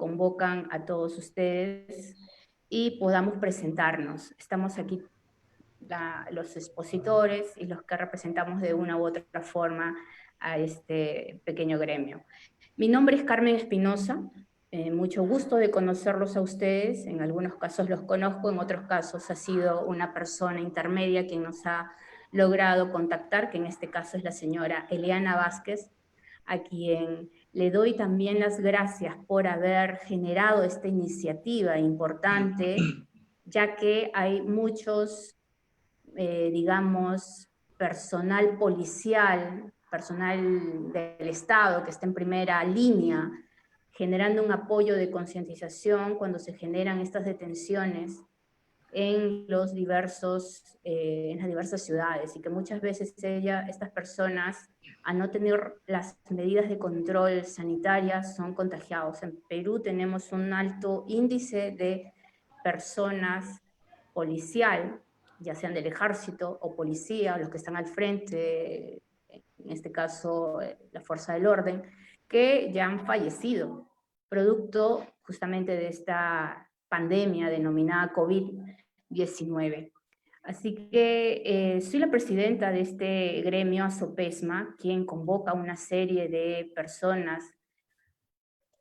convocan a todos ustedes y podamos presentarnos. Estamos aquí los expositores y los que representamos de una u otra forma a este pequeño gremio. Mi nombre es Carmen Espinosa, mucho gusto de conocerlos a ustedes, en algunos casos los conozco, en otros casos ha sido una persona intermedia quien nos ha logrado contactar, que en este caso es la señora Eliana Vázquez, a quien le doy también las gracias por haber generado esta iniciativa importante, ya que hay muchos, digamos, personal policial, personal del Estado que está en primera línea, generando un apoyo de concientización cuando se generan estas detenciones en en las diversas ciudades, y que muchas veces estas personas, al no tener las medidas de control sanitarias, son contagiados. En Perú tenemos un alto índice de personas policial, ya sean del ejército o policía, o los que están al frente, en este caso la fuerza del orden, que ya han fallecido, producto justamente de esta pandemia denominada COVID-19. Así que soy la presidenta de este gremio ASOPESMA, quien convoca a una serie de personas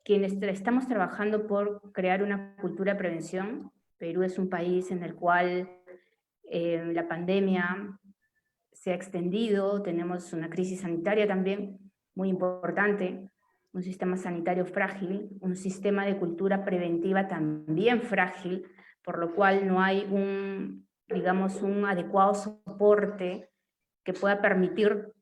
quienes estamos trabajando por crear una cultura de prevención. Perú es un país en el cual la pandemia se ha extendido, tenemos una crisis sanitaria también muy importante, un sistema sanitario frágil, un sistema de cultura preventiva también frágil, por lo cual no hay digamos, un adecuado soporte que pueda permitir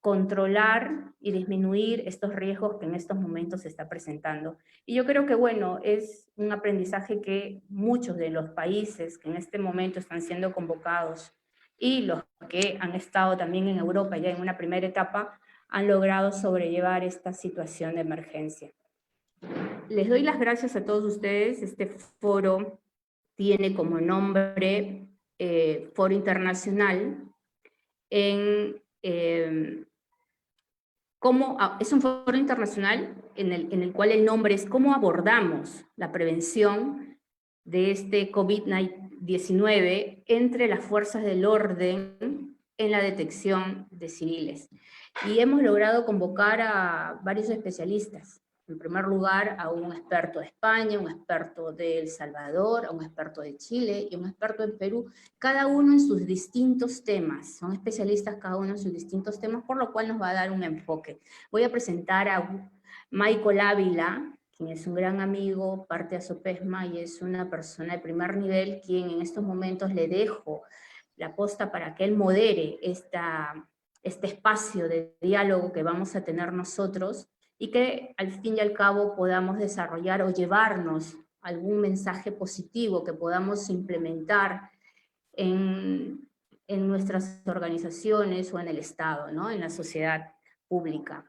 controlar y disminuir estos riesgos que en estos momentos se está presentando. Y yo creo que, bueno, es un aprendizaje que muchos de los países que en este momento están siendo convocados y los que han estado también en Europa ya en una primera etapa, han logrado sobrellevar esta situación de emergencia. Les doy las gracias a todos ustedes. Este foro tiene como nombre Foro Internacional es un foro internacional en el cual el nombre es cómo abordamos la prevención de este COVID-19 entre las fuerzas del orden en la detección de civiles. Y hemos logrado convocar a varios especialistas. En primer lugar, a un experto de España, un experto de El Salvador, a un experto de Chile y un experto de Perú, cada uno en sus distintos temas. Son especialistas cada uno en sus distintos temas, por lo cual nos va a dar un enfoque. Voy a presentar a Michael Ávila, quien es un gran amigo, parte de ASOPESMA, y es una persona de primer nivel, quien en estos momentos le dejo la posta para que él modere este espacio de diálogo que vamos a tener nosotros, y que al fin y al cabo podamos desarrollar o llevarnos algún mensaje positivo que podamos implementar en nuestras organizaciones o en el Estado, ¿no? En la sociedad pública.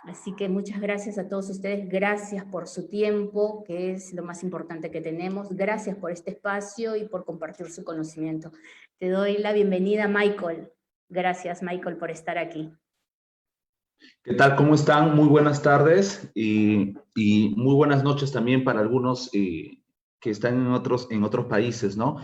Así que muchas gracias a todos ustedes, gracias por su tiempo, que es lo más importante que tenemos, gracias por este espacio y por compartir su conocimiento. Te doy la bienvenida, Michael. Gracias, Michael, por estar aquí. ¿Qué tal? ¿Cómo están? Muy buenas tardes y muy buenas noches también para algunos que están en otros países, ¿no?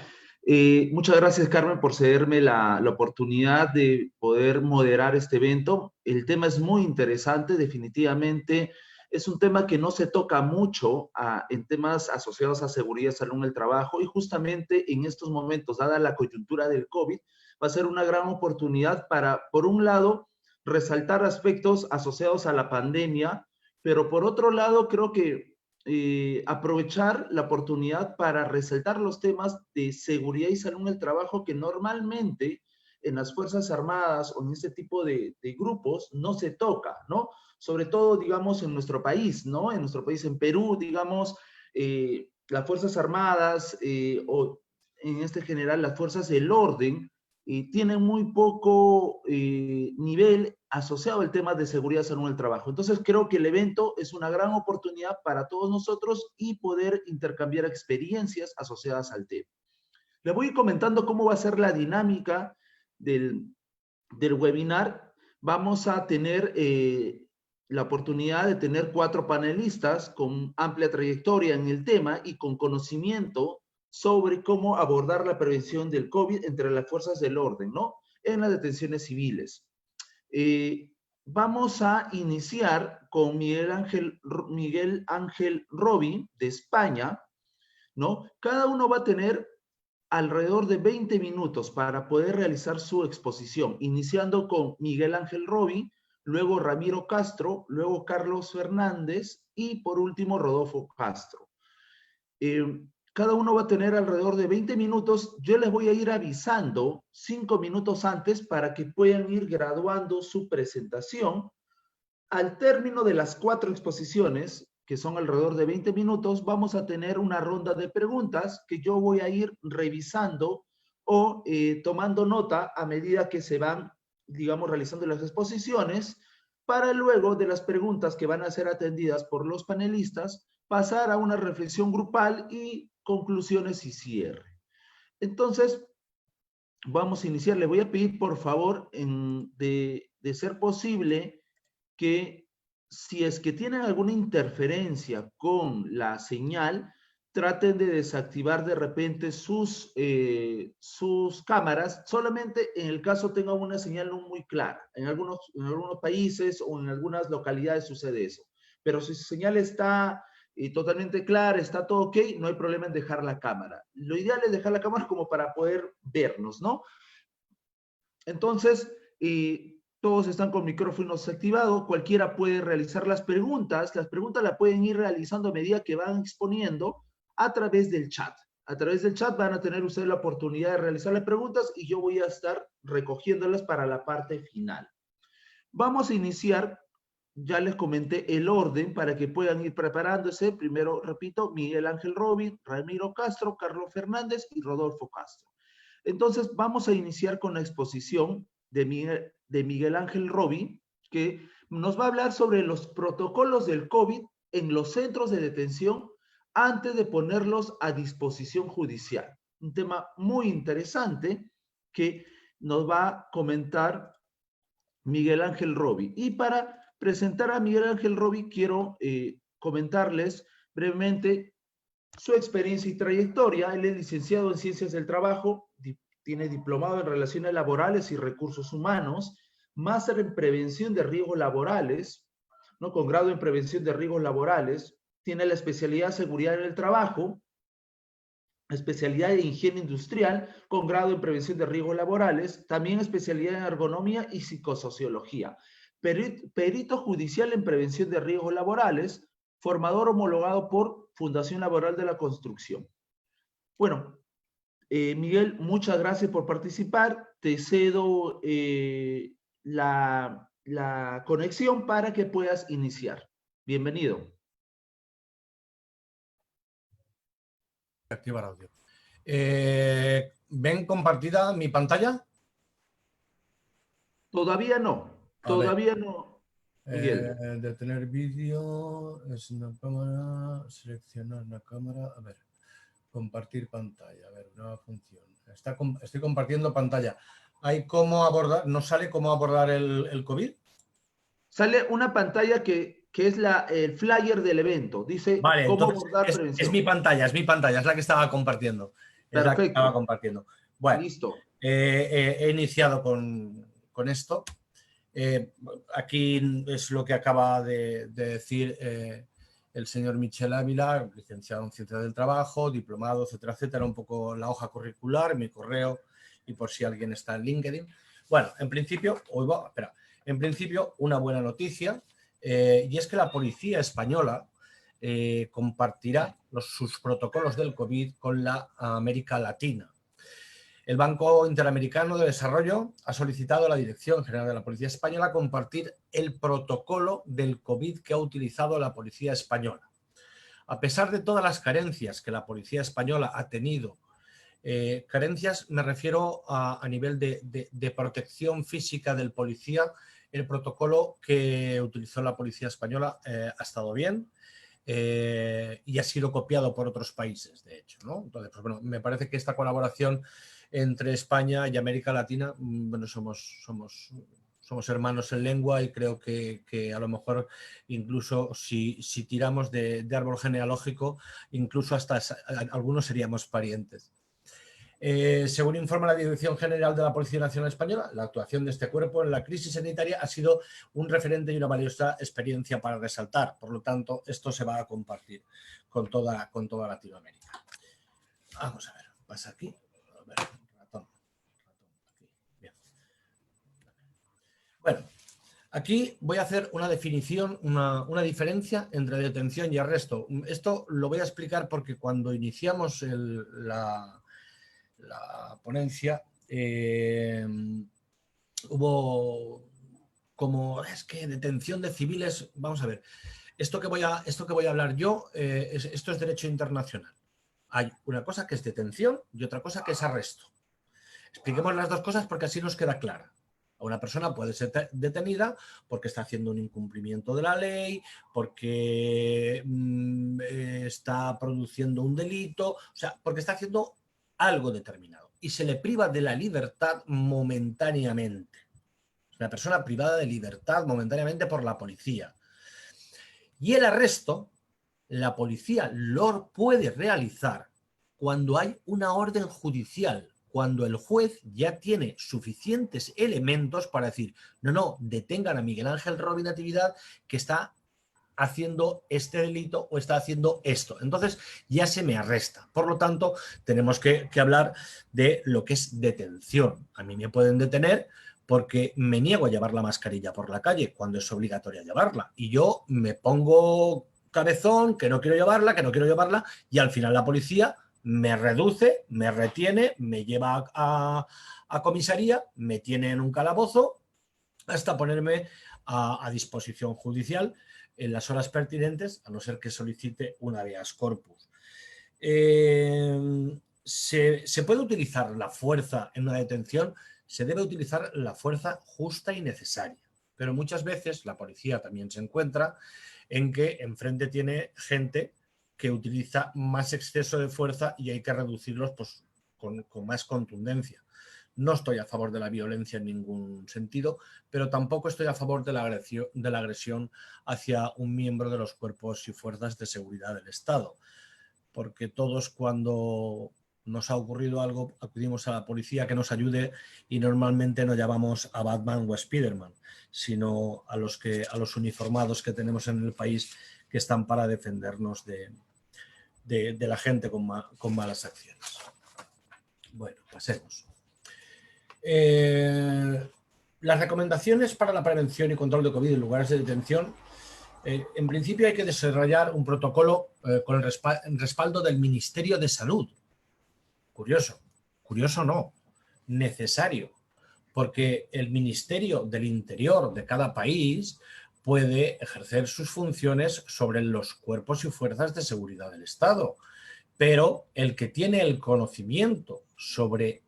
Muchas gracias, Carmen, por cederme la oportunidad de poder moderar este evento. El tema es muy interesante, definitivamente. Es un tema que no se toca mucho en temas asociados a seguridad y salud en el trabajo, y justamente en estos momentos, dada la coyuntura del COVID, va a ser una gran oportunidad para, por un lado, resaltar aspectos asociados a la pandemia, pero por otro lado creo que aprovechar la oportunidad para resaltar los temas de seguridad y salud en el trabajo que normalmente en las Fuerzas Armadas o en este tipo de grupos no se toca, ¿no? Sobre todo, digamos, en nuestro país, ¿no? En nuestro país, en Perú, digamos, las Fuerzas Armadas o en este general las Fuerzas del Orden tienen muy poco nivel asociado al tema de seguridad y salud en el trabajo. Entonces creo que el evento es una gran oportunidad para todos nosotros y poder intercambiar experiencias asociadas al tema. Les voy comentando cómo va a ser la dinámica del webinar. Vamos a tener la oportunidad de tener 4 panelistas con amplia trayectoria en el tema y con conocimiento sobre cómo abordar la prevención del COVID entre las fuerzas del orden, ¿no? En las detenciones civiles. Vamos a iniciar con Miguel Ángel Robi, de España, ¿no? Cada uno va a tener alrededor de 20 minutos para poder realizar su exposición, iniciando con Miguel Ángel Robi, luego Ramiro Castro, luego Carlos Fernández y por último Rodolfo Castro. Cada uno va a tener alrededor de 20 minutos. Yo les voy a ir avisando 5 minutos antes para que puedan ir graduando su presentación. Al término de las 4 exposiciones, que son alrededor de 20 minutos, vamos a tener una ronda de preguntas que yo voy a ir revisando o tomando nota a medida que se van, digamos, realizando las exposiciones, para luego de las preguntas que van a ser atendidas por los panelistas, pasar a una reflexión grupal y conclusiones y cierre. Entonces, vamos a iniciar. Le voy a pedir, por favor, de ser posible, que si es que tienen alguna interferencia con la señal, traten de desactivar de repente sus cámaras, solamente en el caso tengan una señal no muy clara. En algunos países o en algunas localidades sucede eso. Pero si su señal está totalmente clara, está todo ok, no hay problema en dejar la cámara. Lo ideal es dejar la cámara como para poder vernos, ¿no? Entonces, todos están con micrófonos activados, cualquiera puede realizar las preguntas las pueden ir realizando a medida que van exponiendo a través del chat. A través del chat van a tener ustedes la oportunidad de realizar las preguntas y yo voy a estar recogiéndolas para la parte final. Vamos a iniciar, ya les comenté el orden para que puedan ir preparándose. Primero, repito, Miguel Ángel Robi, Ramiro Castro, Carlos Fernández y Rodolfo Castro. Entonces, vamos a iniciar con la exposición de Miguel Ángel Robi, que nos va a hablar sobre los protocolos del COVID en los centros de detención antes de ponerlos a disposición judicial. Un tema muy interesante que nos va a comentar Miguel Ángel Robi. Y para presentar a Miguel Ángel Robi, quiero comentarles brevemente su experiencia y trayectoria. Él es licenciado en Ciencias del Trabajo, tiene diplomado en Relaciones Laborales y Recursos Humanos, máster en Prevención de Riesgos Laborales, ¿no? Con grado en Prevención de Riesgos Laborales, tiene la especialidad Seguridad en el Trabajo, especialidad en Higiene Industrial, con grado en Prevención de Riesgos Laborales, también especialidad en Ergonomía y Psicosociología, perito judicial en Prevención de Riesgos Laborales, formador homologado por Fundación Laboral de la Construcción. Bueno, Miguel, muchas gracias por participar. Te cedo la conexión para que puedas iniciar. Bienvenido. Activar audio. ¿Ven compartida mi pantalla? Todavía no. Todavía no, Miguel. Detener vídeo, es una cámara, seleccionar una cámara, a ver, compartir pantalla, a ver, nueva función. Estoy compartiendo pantalla. ¿Hay cómo abordar, no sale cómo abordar el COVID? Sale una pantalla que es el flyer del evento. Dice, vale, cómo entonces abordar prevención. Es mi pantalla, es la que estaba compartiendo. Perfecto. La que estaba compartiendo. Bueno, listo. He iniciado con esto. Aquí es lo que acaba de decir el señor Michel Ávila, licenciado en Ciencias del Trabajo, diplomado, etcétera, etcétera, un poco la hoja curricular, mi correo y por si alguien está en LinkedIn. Bueno, en principio, una buena noticia y es que la policía española compartirá sus protocolos del COVID con la América Latina. El Banco Interamericano de Desarrollo ha solicitado a la Dirección General de la Policía Española compartir el protocolo del COVID que ha utilizado la Policía Española. A pesar de todas las carencias que la Policía Española ha tenido, carencias me refiero a nivel de protección física del policía, el protocolo que utilizó la Policía Española ha estado bien. Y ha sido copiado por otros países, de hecho, ¿no? Entonces, pues bueno, me parece que esta colaboración entre España y América Latina, bueno, somos somos hermanos en lengua y creo que a lo mejor incluso si tiramos de árbol genealógico, incluso hasta algunos seríamos parientes. Según informa la Dirección General de la Policía Nacional Española, la actuación de este cuerpo en la crisis sanitaria ha sido un referente y una valiosa experiencia para resaltar. Por lo tanto, esto se va a compartir con toda Latinoamérica. Vamos a ver, pasa aquí. A ver, ratón, aquí. Bien. Bueno, aquí voy a hacer una definición, una diferencia entre detención y arresto. Esto lo voy a explicar porque cuando iniciamos la ponencia hubo como, es que detención de civiles, vamos a ver, esto que voy a hablar yo, esto es derecho internacional. Hay una cosa que es detención y otra cosa que es arresto. Expliquemos las dos cosas porque así nos queda clara. Una persona puede ser detenida porque está haciendo un incumplimiento de la ley, porque está produciendo un delito, o sea, porque está haciendo algo determinado y se le priva de la libertad momentáneamente. Es una persona privada de libertad momentáneamente por la policía. Y el arresto, la policía lo puede realizar cuando hay una orden judicial, cuando el juez ya tiene suficientes elementos para decir, no, detengan a Miguel Ángel Robin Natividad que está haciendo este delito o está haciendo esto. Entonces ya se me arresta. Por lo tanto, tenemos que hablar de lo que es detención. A mí me pueden detener porque me niego a llevar la mascarilla por la calle cuando es obligatoria llevarla. Y yo me pongo cabezón, que no quiero llevarla, y al final la policía me reduce, me retiene, me lleva a comisaría, me tiene en un calabozo hasta ponerme a disposición judicial en las horas pertinentes, a no ser que solicite un habeas corpus. ¿Se puede utilizar la fuerza en una detención? Se debe utilizar la fuerza justa y necesaria. Pero muchas veces la policía también se encuentra en que enfrente tiene gente que utiliza más exceso de fuerza y hay que reducirlos pues, con más contundencia. No estoy a favor de la violencia en ningún sentido, pero tampoco estoy a favor de la agresión hacia un miembro de los cuerpos y fuerzas de seguridad del Estado. Porque todos cuando nos ha ocurrido algo acudimos a la policía que nos ayude y normalmente no llamamos a Batman o a Spiderman, sino a los uniformados que tenemos en el país que están para defendernos de la gente con malas acciones. Bueno, pasemos. Las recomendaciones para la prevención y control de COVID en lugares de detención. En principio hay que desarrollar un protocolo con el respaldo del Ministerio de Salud. Curioso no, necesario, porque el Ministerio del Interior de cada país puede ejercer sus funciones sobre los cuerpos y fuerzas de seguridad del Estado, pero el que tiene el conocimiento sobre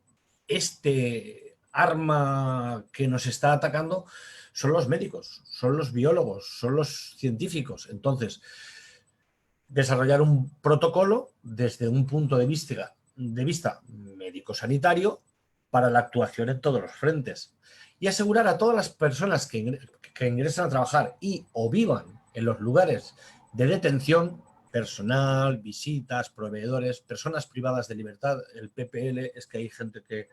este arma que nos está atacando son los médicos, son los biólogos, son los científicos. Entonces, desarrollar un protocolo desde un punto de vista médico-sanitario para la actuación en todos los frentes y asegurar a todas las personas que ingresan a trabajar y o vivan en los lugares de detención, personal, visitas, proveedores, personas privadas de libertad. El PPL es que hay gente que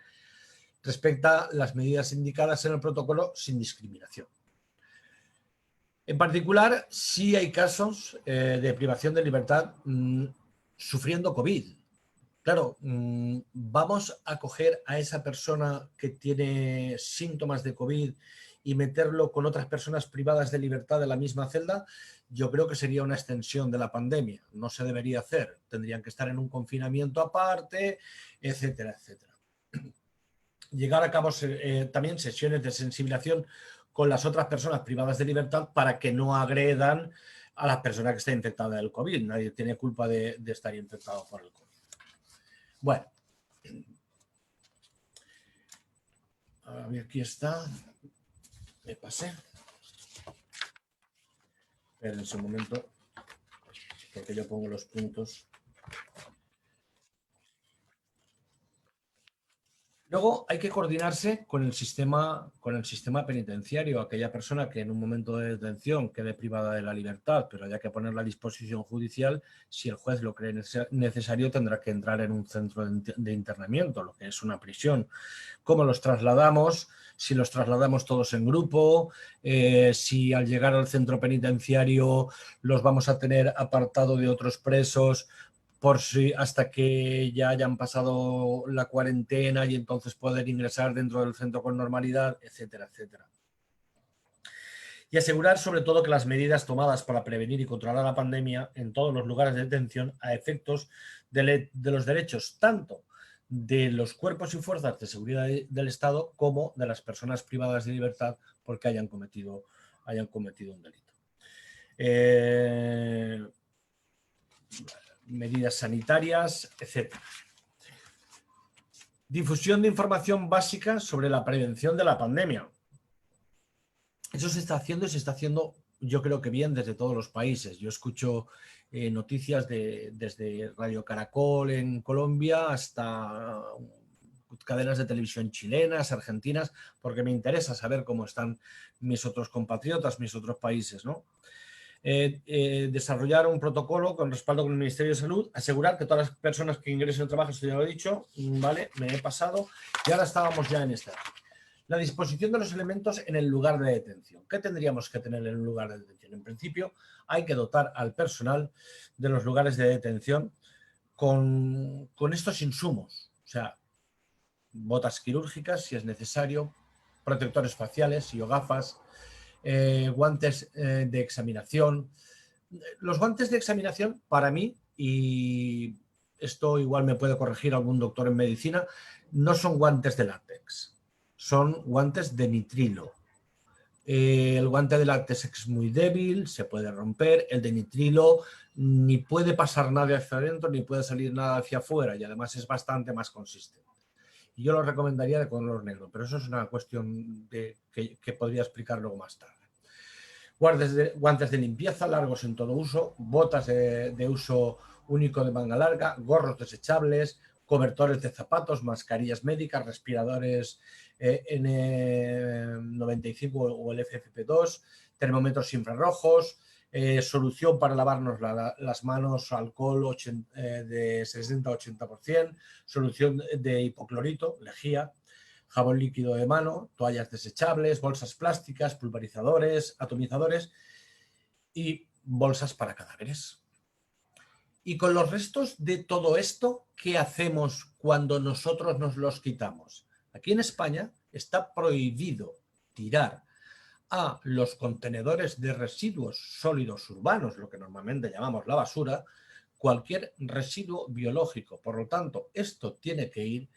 respecta las medidas indicadas en el protocolo sin discriminación. En particular, sí hay casos de privación de libertad sufriendo COVID. Claro, vamos a coger a esa persona que tiene síntomas de COVID y meterlo con otras personas privadas de libertad en la misma celda. Yo creo que sería una extensión de la pandemia. No se debería hacer. Tendrían que estar en un confinamiento aparte, etcétera, etcétera. Llegar a cabo también sesiones de sensibilización con las otras personas privadas de libertad para que no agredan a las personas que estén infectadas del COVID. Nadie tiene culpa de estar infectado por el COVID. Bueno, a ver, aquí está. Me pasé. Espérense un momento, porque yo pongo los puntos. Luego hay que coordinarse con el sistema penitenciario. Aquella persona que en un momento de detención quede privada de la libertad, pero haya que ponerla a disposición judicial, si el juez lo cree necesario, tendrá que entrar en un centro de internamiento, lo que es una prisión. ¿Cómo los trasladamos? Si los trasladamos todos en grupo, si al llegar al centro penitenciario los vamos a tener apartado de otros presos por si hasta que ya hayan pasado la cuarentena y entonces poder ingresar dentro del centro con normalidad, etcétera, etcétera. Y asegurar sobre todo que las medidas tomadas para prevenir y controlar la pandemia en todos los lugares de detención a efectos de los derechos tanto de los cuerpos y fuerzas de seguridad del Estado como de las personas privadas de libertad porque hayan cometido un delito. Medidas sanitarias, etc. Difusión de información básica sobre la prevención de la pandemia. Eso se está haciendo y se está haciendo, yo creo que bien, desde todos los países. Yo escucho noticias desde Radio Caracol en Colombia hasta cadenas de televisión chilenas, argentinas, porque me interesa saber cómo están mis otros compatriotas, mis otros países, ¿no? Desarrollar un protocolo con respaldo con el Ministerio de Salud, asegurar que todas las personas que ingresen al trabajo, esto ya lo he dicho, vale, me he pasado, y ahora estábamos ya en esta. La disposición de los elementos en el lugar de detención. ¿Qué tendríamos que tener en un lugar de detención? En principio, hay que dotar al personal de los lugares de detención con estos insumos, o sea, botas quirúrgicas si es necesario, protectores faciales y o gafas, guantes de examinación. Los guantes de examinación, para mí, y esto igual me puede corregir algún doctor en medicina, no son guantes de látex, son guantes de nitrilo. El guante de látex es muy débil, se puede romper, el de nitrilo ni puede pasar nada hacia adentro ni puede salir nada hacia afuera y además es bastante más consistente. Y yo lo recomendaría de color negro, pero eso es una cuestión que podría explicar luego más tarde. Guantes de limpieza largos en todo uso, botas de uso único de manga larga, gorros desechables, cobertores de zapatos, mascarillas médicas, respiradores N95 o el FFP2, termómetros infrarrojos, solución para lavarnos las manos, alcohol de 60-80%, solución de hipoclorito, lejía, jabón líquido de mano, toallas desechables, bolsas plásticas, pulverizadores, atomizadores y bolsas para cadáveres. Y con los restos de todo esto, ¿qué hacemos cuando nosotros nos los quitamos? Aquí en España está prohibido tirar a los contenedores de residuos sólidos urbanos, lo que normalmente llamamos la basura, cualquier residuo biológico. Por lo tanto, esto tiene que ir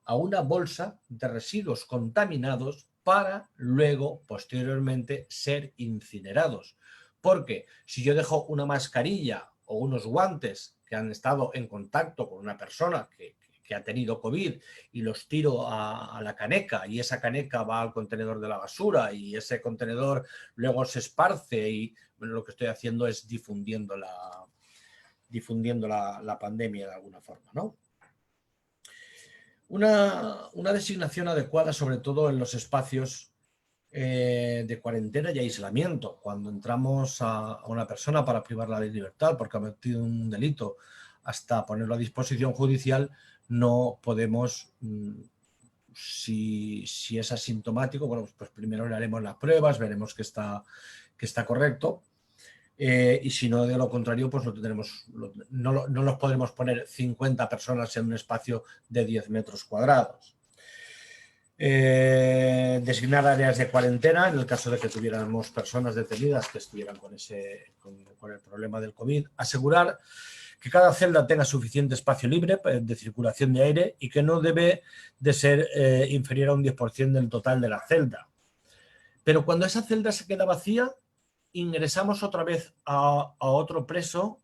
a una bolsa de residuos contaminados para luego, posteriormente, ser incinerados. Porque si yo dejo una mascarilla o unos guantes que han estado en contacto con una persona que ha tenido COVID y los tiro a la caneca y esa caneca va al contenedor de la basura y ese contenedor luego se esparce y bueno, lo que estoy haciendo es difundiendo la pandemia de alguna forma, ¿no? Una designación adecuada, sobre todo en los espacios de cuarentena y aislamiento, cuando entramos a una persona para privarla de libertad porque ha cometido un delito hasta ponerlo a disposición judicial, no podemos, si es asintomático, bueno, pues primero le haremos las pruebas, veremos que está correcto. Y si no, de lo contrario, pues no los podremos poner 50 personas en un espacio de 10 metros cuadrados. Designar áreas de cuarentena en el caso de que tuviéramos personas detenidas que estuvieran con el problema del COVID. Asegurar que cada celda tenga suficiente espacio libre de circulación de aire y que no debe de ser inferior a un 10% del total de la celda. Pero cuando esa celda se queda vacía, ingresamos otra vez a otro preso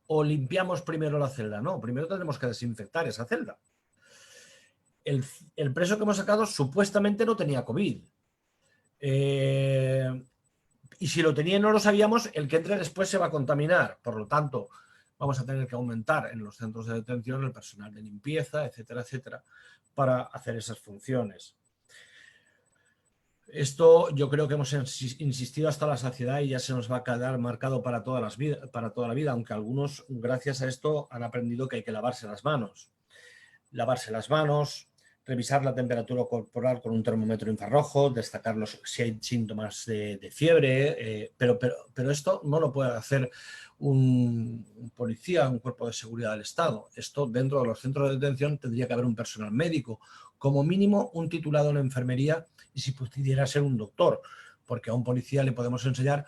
o limpiamos primero la celda. No, primero tendremos que desinfectar esa celda. El preso que hemos sacado supuestamente no tenía COVID. Y si lo tenía y no lo sabíamos, el que entre después se va a contaminar. Por lo tanto, vamos a tener que aumentar en los centros de detención el personal de limpieza, etcétera, etcétera, para hacer esas funciones. Esto yo creo que hemos insistido hasta la saciedad y ya se nos va a quedar marcado para toda la vida, aunque algunos, gracias a esto, han aprendido que hay que lavarse las manos. Lavarse las manos, revisar la temperatura corporal con un termómetro infrarrojo, destacar si hay síntomas de fiebre, pero esto no lo puede hacer un policía, un cuerpo de seguridad del Estado. Esto dentro de los centros de detención tendría que haber un personal médico, como mínimo un titulado en enfermería y si pudiera ser un doctor, porque a un policía le podemos enseñar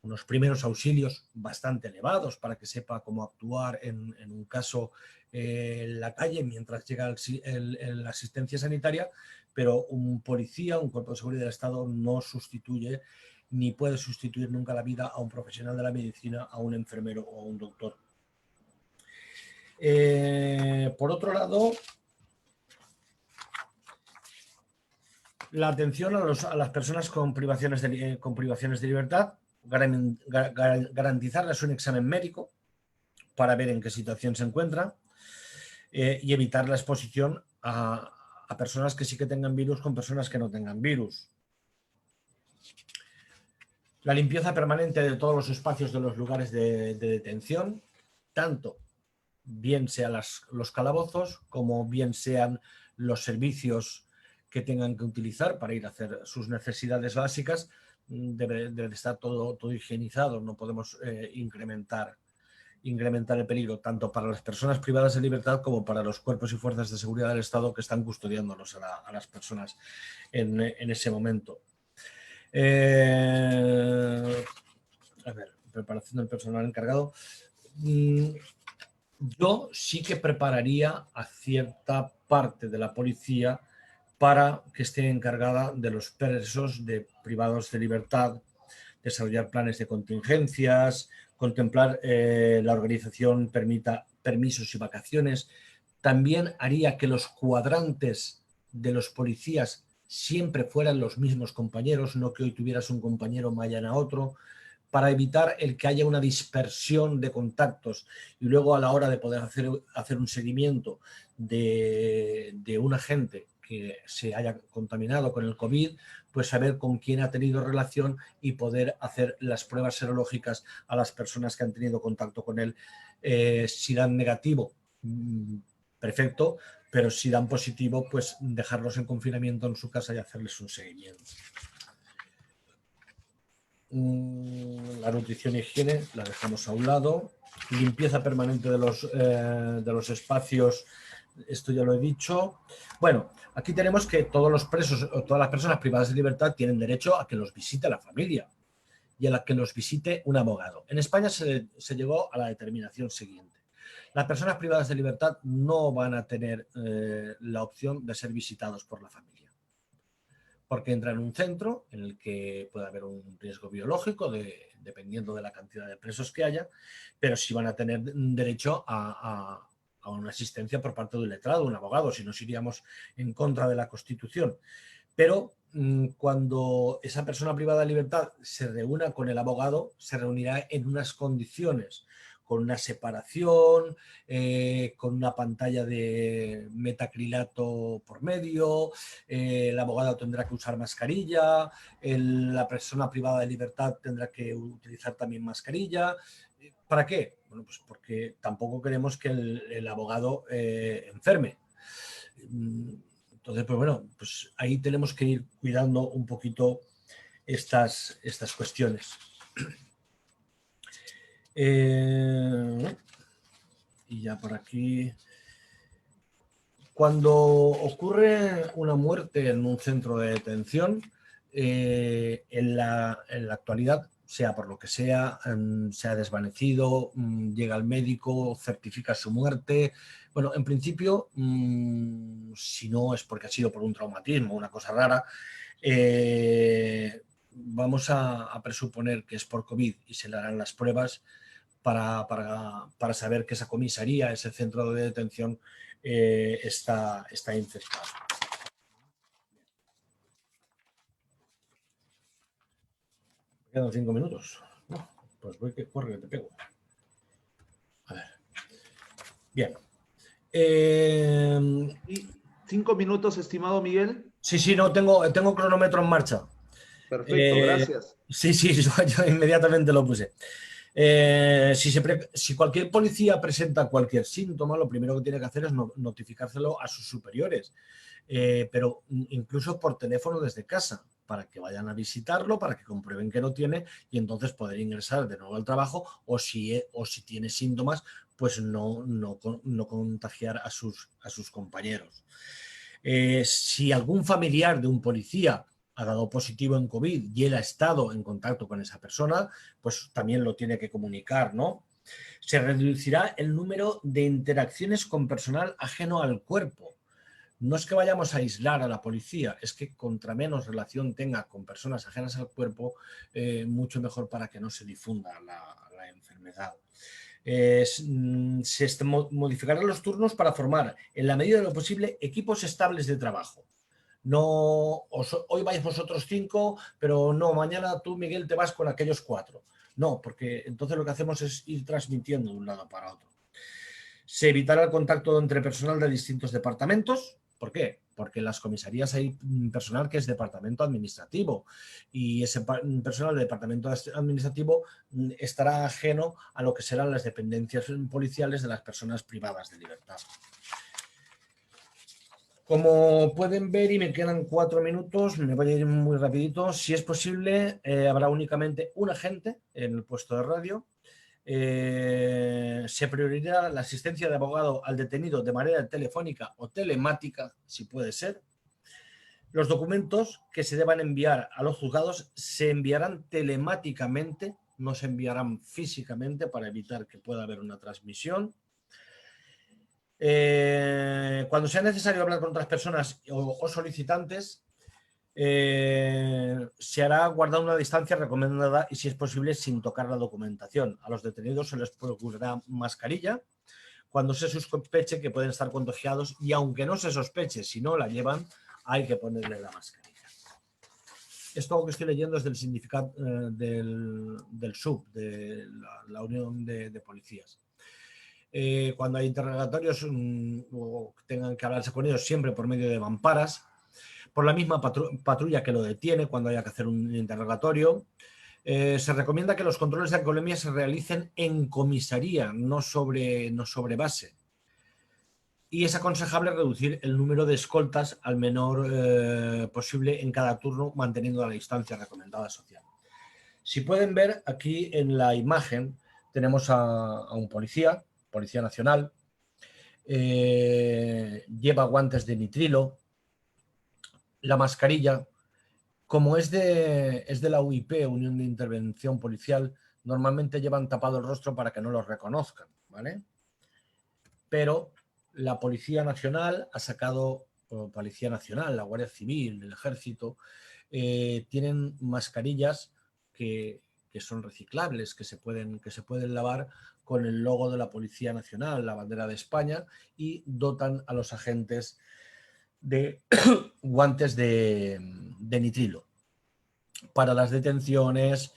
unos primeros auxilios bastante elevados para que sepa cómo actuar en un caso en la calle mientras llega la asistencia sanitaria, pero un policía, un cuerpo de seguridad del Estado no sustituye ni puede sustituir nunca la vida a un profesional de la medicina, a un enfermero o a un doctor. Por otro lado, la atención a las personas con privaciones de libertad, garantizarles un examen médico para ver en qué situación se encuentran y evitar la exposición a personas que sí que tengan virus con personas que no tengan virus. La limpieza permanente de todos los espacios de los lugares de detención, tanto bien sean los calabozos como bien sean los servicios que tengan que utilizar para ir a hacer sus necesidades básicas, debe estar todo higienizado, no podemos incrementar el peligro tanto para las personas privadas de libertad como para los cuerpos y fuerzas de seguridad del Estado que están custodiándonos a las personas en ese momento. A ver, preparación del personal encargado. Yo sí que prepararía a cierta parte de la policía para que esté encargada de los presos privados de libertad, desarrollar planes de contingencias, contemplar la organización permita permisos y vacaciones. También haría que los cuadrantes de los policías siempre fueran los mismos compañeros, no que hoy tuvieras un compañero, mañana otro, para evitar el que haya una dispersión de contactos y luego a la hora de poder hacer un seguimiento de un agente que se haya contaminado con el COVID, pues saber con quién ha tenido relación y poder hacer las pruebas serológicas a las personas que han tenido contacto con él. Si dan negativo, perfecto, pero si dan positivo, pues dejarlos en confinamiento en su casa y hacerles un seguimiento. La nutrición y higiene la dejamos a un lado. Limpieza permanente de los espacios, esto ya lo he dicho. Bueno, aquí tenemos que todos los presos o todas las personas privadas de libertad tienen derecho a que los visite la familia y a la que los visite un abogado. En España se llegó a la determinación siguiente. Las personas privadas de libertad no van a tener la opción de ser visitados por la familia, porque entran en un centro en el que puede haber un riesgo biológico dependiendo de la cantidad de presos que haya, pero sí van a tener derecho a una asistencia por parte de un letrado, un abogado, si nos iríamos en contra de la Constitución. Pero cuando esa persona privada de libertad se reúna con el abogado, se reunirá en unas condiciones, con una separación, con una pantalla de metacrilato por medio, el abogado tendrá que usar mascarilla, la persona privada de libertad tendrá que utilizar también mascarilla. ¿Para qué? Bueno, pues porque tampoco queremos que el abogado enferme. Entonces, pues bueno, pues ahí tenemos que ir cuidando un poquito estas cuestiones. Y ya por aquí, cuando ocurre una muerte en un centro de detención, en la actualidad, sea por lo que sea, se ha desvanecido, llega el médico, certifica su muerte. Bueno, en principio, si no es porque ha sido por un traumatismo, una cosa rara, vamos a presuponer que es por COVID y se le harán las pruebas para saber que esa comisaría, ese centro de detención, está infectado. Me quedan 5 minutos. Pues voy que corre, que te pego. A ver. Bien. Y 5 minutos, estimado Miguel. Sí, no, tengo cronómetro en marcha. Perfecto, gracias. Sí, yo inmediatamente lo puse. Si cualquier policía presenta cualquier síntoma, lo primero que tiene que hacer es notificárselo a sus superiores, pero incluso por teléfono desde casa, para que vayan a visitarlo, para que comprueben que no tiene y entonces poder ingresar de nuevo al trabajo o si tiene síntomas, pues no contagiar a sus compañeros. Si algún familiar de un policía ha dado positivo en COVID y él ha estado en contacto con esa persona, pues también lo tiene que comunicar, ¿no? Se reducirá el número de interacciones con personal ajeno al cuerpo. No es que vayamos a aislar a la policía, es que contra menos relación tenga con personas ajenas al cuerpo, mucho mejor para que no se difunda la enfermedad. Se modificarán los turnos para formar, en la medida de lo posible, equipos estables de trabajo. No, hoy vais vosotros 5, pero no, mañana tú, Miguel, te vas con aquellos 4. No, porque entonces lo que hacemos es ir transmitiendo de un lado para otro. Se evitará el contacto entre personal de distintos departamentos. ¿Por qué? Porque en las comisarías hay personal que es departamento administrativo y ese personal de departamento administrativo estará ajeno a lo que serán las dependencias policiales de las personas privadas de libertad. Como pueden ver, y me quedan 4 minutos, me voy a ir muy rapidito. Si es posible, habrá únicamente un agente en el puesto de radio. Se priorizará la asistencia de abogado al detenido de manera telefónica o telemática, si puede ser. Los documentos que se deban enviar a los juzgados se enviarán telemáticamente, no se enviarán físicamente para evitar que pueda haber una transmisión. Cuando sea necesario hablar con otras personas o solicitantes, se hará guardar una distancia recomendada y, si es posible, sin tocar la documentación. A los detenidos se les procurará mascarilla cuando se sospeche que pueden estar contagiados y, aunque no se sospeche, si no la llevan, hay que ponerle la mascarilla. Esto que estoy leyendo es del sindicato del SUB, de la Unión de Policías. Cuando hay interrogatorios o tengan que hablarse con ellos, siempre por medio de mamparas, por la misma patrulla que lo detiene cuando haya que hacer un interrogatorio. Se recomienda que los controles de alcoholemia se realicen en comisaría, no sobre base. Y es aconsejable reducir el número de escoltas al menor posible en cada turno, manteniendo la distancia recomendada social. Si pueden ver, aquí en la imagen tenemos a un policía nacional, lleva guantes de nitrilo, la mascarilla. Como es de la UIP, Unión de Intervención Policial, normalmente llevan tapado el rostro para que no los reconozcan, ¿vale? Pero la Policía Nacional ha sacado, Policía Nacional, la Guardia Civil, el Ejército, tienen mascarillas que son reciclables, que se pueden lavar con el logo de la Policía Nacional, la bandera de España, y dotan a los agentes de guantes de nitrilo para las detenciones,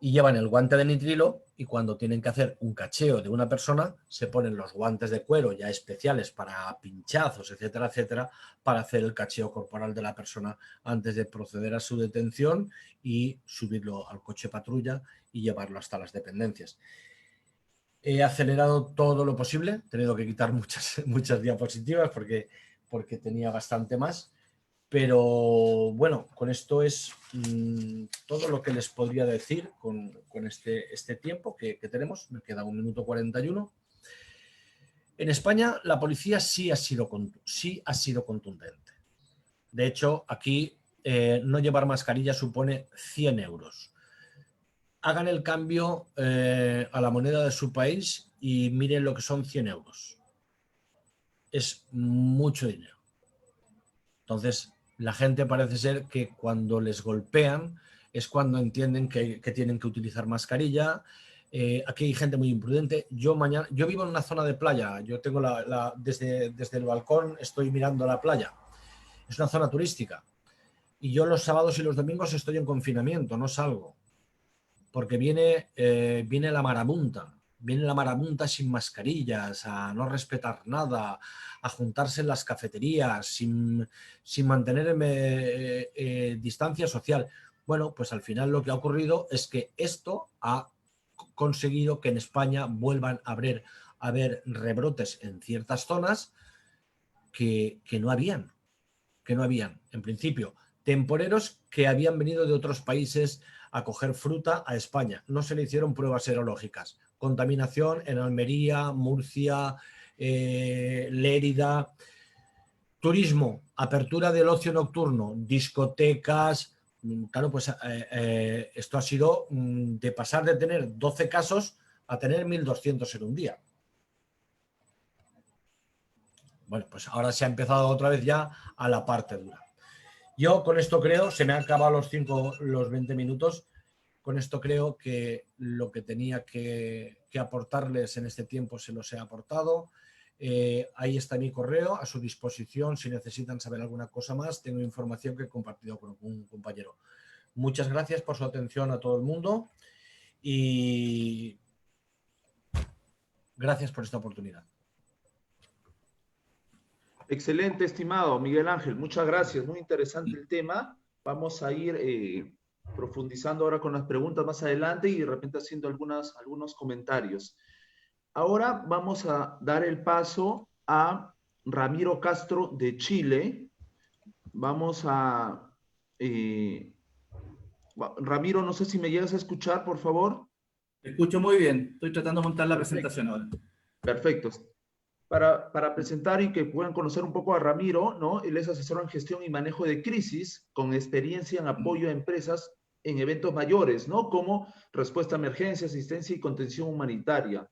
y llevan el guante de nitrilo, y cuando tienen que hacer un cacheo de una persona se ponen los guantes de cuero ya especiales para pinchazos, etcétera, etcétera, para hacer el cacheo corporal de la persona antes de proceder a su detención y subirlo al coche patrulla y llevarlo hasta las dependencias. He acelerado todo lo posible, he tenido que quitar muchas diapositivas porque tenía bastante más. Pero bueno, con esto es todo lo que les podría decir con este tiempo que tenemos. Me queda 1 minuto 41. En España la policía sí ha sido contundente. De hecho, aquí no llevar mascarilla supone 100 euros. Hagan el cambio a la moneda de su país y miren lo que son 100 euros. Es mucho dinero. Entonces, la gente parece ser que cuando les golpean es cuando entienden que tienen que utilizar mascarilla. Aquí hay gente muy imprudente. Yo vivo en una zona de playa. Yo tengo desde el balcón estoy mirando la playa. Es una zona turística. Y yo los sábados y los domingos estoy en confinamiento, no salgo. Porque viene la marabunta. viene la marabunta sin mascarillas, a no respetar nada, a juntarse en las cafeterías, sin mantener distancia social. Bueno, pues al final lo que ha ocurrido es que esto ha conseguido que en España vuelvan a haber rebrotes en ciertas zonas que no habían. En principio, temporeros que habían venido de otros países a coger fruta a España. No se le hicieron pruebas serológicas. Contaminación en Almería, Murcia, Lérida. Turismo, apertura del ocio nocturno, discotecas. Claro, pues esto ha sido de pasar de tener 12 casos a tener 1.200 en un día. Bueno, pues ahora se ha empezado otra vez ya a la parte dura. Yo con esto creo, se me han acabado los 20 minutos, con esto creo que lo que tenía que aportarles en este tiempo se los he aportado. Ahí está mi correo, a su disposición si necesitan saber alguna cosa más. Tengo información que he compartido con un compañero. Muchas gracias por su atención a todo el mundo y gracias por esta oportunidad. Excelente, estimado Miguel Ángel, muchas gracias, muy interesante el tema. Vamos a ir profundizando ahora con las preguntas más adelante y de repente haciendo algunos comentarios. Ahora vamos a dar el paso a Ramiro Castro de Chile. Vamos a... Ramiro, no sé si me llegas a escuchar, por favor. Te escucho muy bien, estoy tratando de montar la presentación ahora. Perfecto. Para presentar y que puedan conocer un poco a Ramiro, ¿no? Él es asesor en gestión y manejo de crisis, con experiencia en apoyo a empresas en eventos mayores, ¿no? Como respuesta a emergencia, asistencia y contención humanitaria.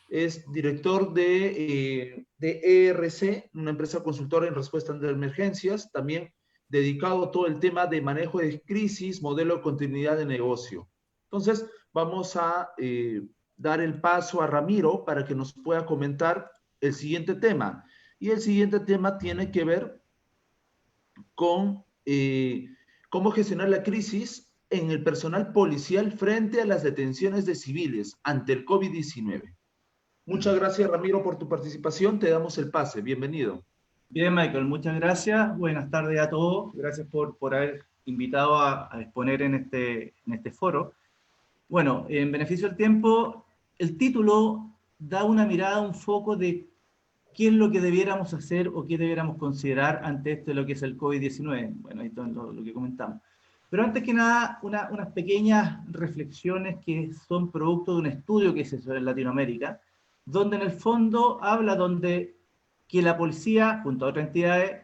Es director de ERC, una empresa consultora en respuesta a emergencias, también dedicado a todo el tema de manejo de crisis, modelo de continuidad de negocio. Entonces, vamos a dar el paso a Ramiro para que nos pueda comentar el siguiente tema. Y el siguiente tema tiene que ver con cómo gestionar la crisis en el personal policial frente a las detenciones de civiles ante el COVID-19. Muchas gracias, Ramiro, por tu participación. Te damos el pase. Bienvenido. Bien, Michael, muchas gracias. Buenas tardes a todos. Gracias por haber invitado a exponer en este foro. Bueno, en beneficio del tiempo, el título da una mirada, un foco de qué es lo que debiéramos hacer o qué debiéramos considerar ante esto de lo que es el COVID-19. Bueno, esto es lo que comentamos. Pero antes que nada, unas pequeñas reflexiones que son producto de un estudio que se hizo en Latinoamérica, donde en el fondo habla que la policía, junto a otras entidades,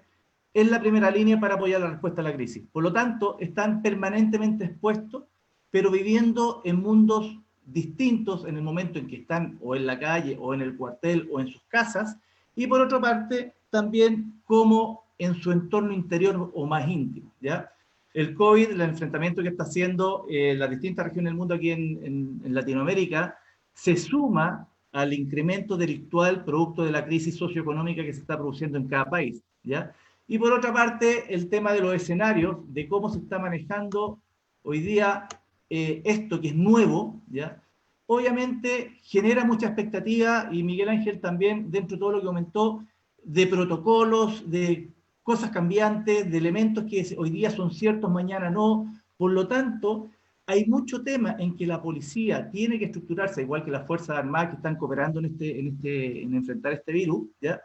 es la primera línea para apoyar la respuesta a la crisis. Por lo tanto, están permanentemente expuestos, pero viviendo en mundos distintos en el momento en que están o en la calle, o en el cuartel, o en sus casas, y por otra parte, también como en su entorno interior o más íntimo, ¿ya? El COVID, el enfrentamiento que está haciendo las distintas regiones del mundo aquí en Latinoamérica, se suma al incremento delictual producto de la crisis socioeconómica que se está produciendo en cada país, ¿ya? Y por otra parte, el tema de los escenarios, de cómo se está manejando hoy día esto que es nuevo, ¿ya? Obviamente genera mucha expectativa, y Miguel Ángel también, dentro de todo lo que comentó, de protocolos, de cosas cambiantes, de elementos que hoy día son ciertos, mañana no. Por lo tanto, hay mucho tema en que la policía tiene que estructurarse, igual que las Fuerzas Armadas que están cooperando en enfrentar este virus, ¿ya?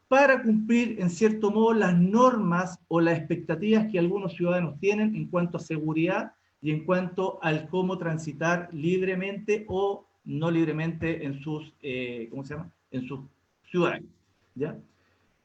Para cumplir, en cierto modo, las normas o las expectativas que algunos ciudadanos tienen en cuanto a seguridad y en cuanto al cómo transitar libremente o no libremente en sus, en sus ciudades, ¿ya?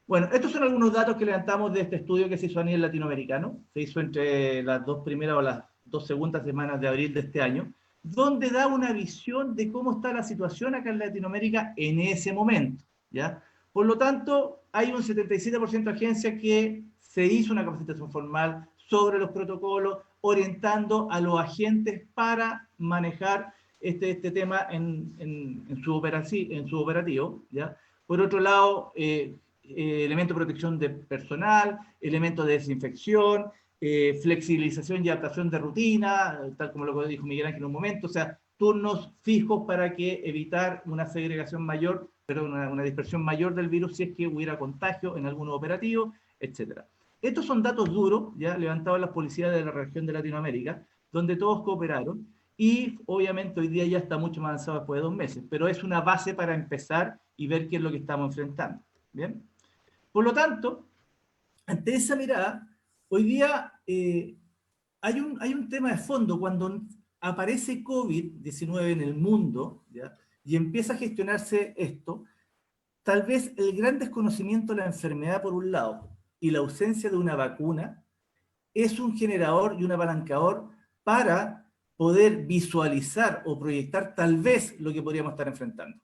Bueno, estos son algunos datos que levantamos de este estudio que se hizo a nivel latinoamericano. Se hizo entre las 2 primeras o las 2 segundas semanas de abril de este año, donde da una visión de cómo está la situación acá en Latinoamérica en ese momento, ¿ya? Por lo tanto, hay un 77% de agencias que se hizo una capacitación formal sobre los protocolos, orientando a los agentes para manejar este tema en su operativo, ¿ya? Por otro lado, elementos de protección de personal, elementos de desinfección, flexibilización y adaptación de rutina, tal como lo dijo Miguel Ángel en un momento, o sea, turnos fijos para que evitar una segregación mayor, pero una dispersión mayor del virus si es que hubiera contagio en algunos operativos, etc. Estos son datos duros, ya levantados las policías de la región de Latinoamérica, donde todos cooperaron, y obviamente hoy día ya está mucho más avanzado después de 2 meses, pero es una base para empezar y ver qué es lo que estamos enfrentando. ¿Bien? Por lo tanto, ante esa mirada, hoy día hay un tema de fondo. Cuando aparece COVID-19 en el mundo, ¿ya?, y empieza a gestionarse esto, tal vez el gran desconocimiento de la enfermedad por un lado y la ausencia de una vacuna es un generador y un apalancador para poder visualizar o proyectar tal vez lo que podríamos estar enfrentando.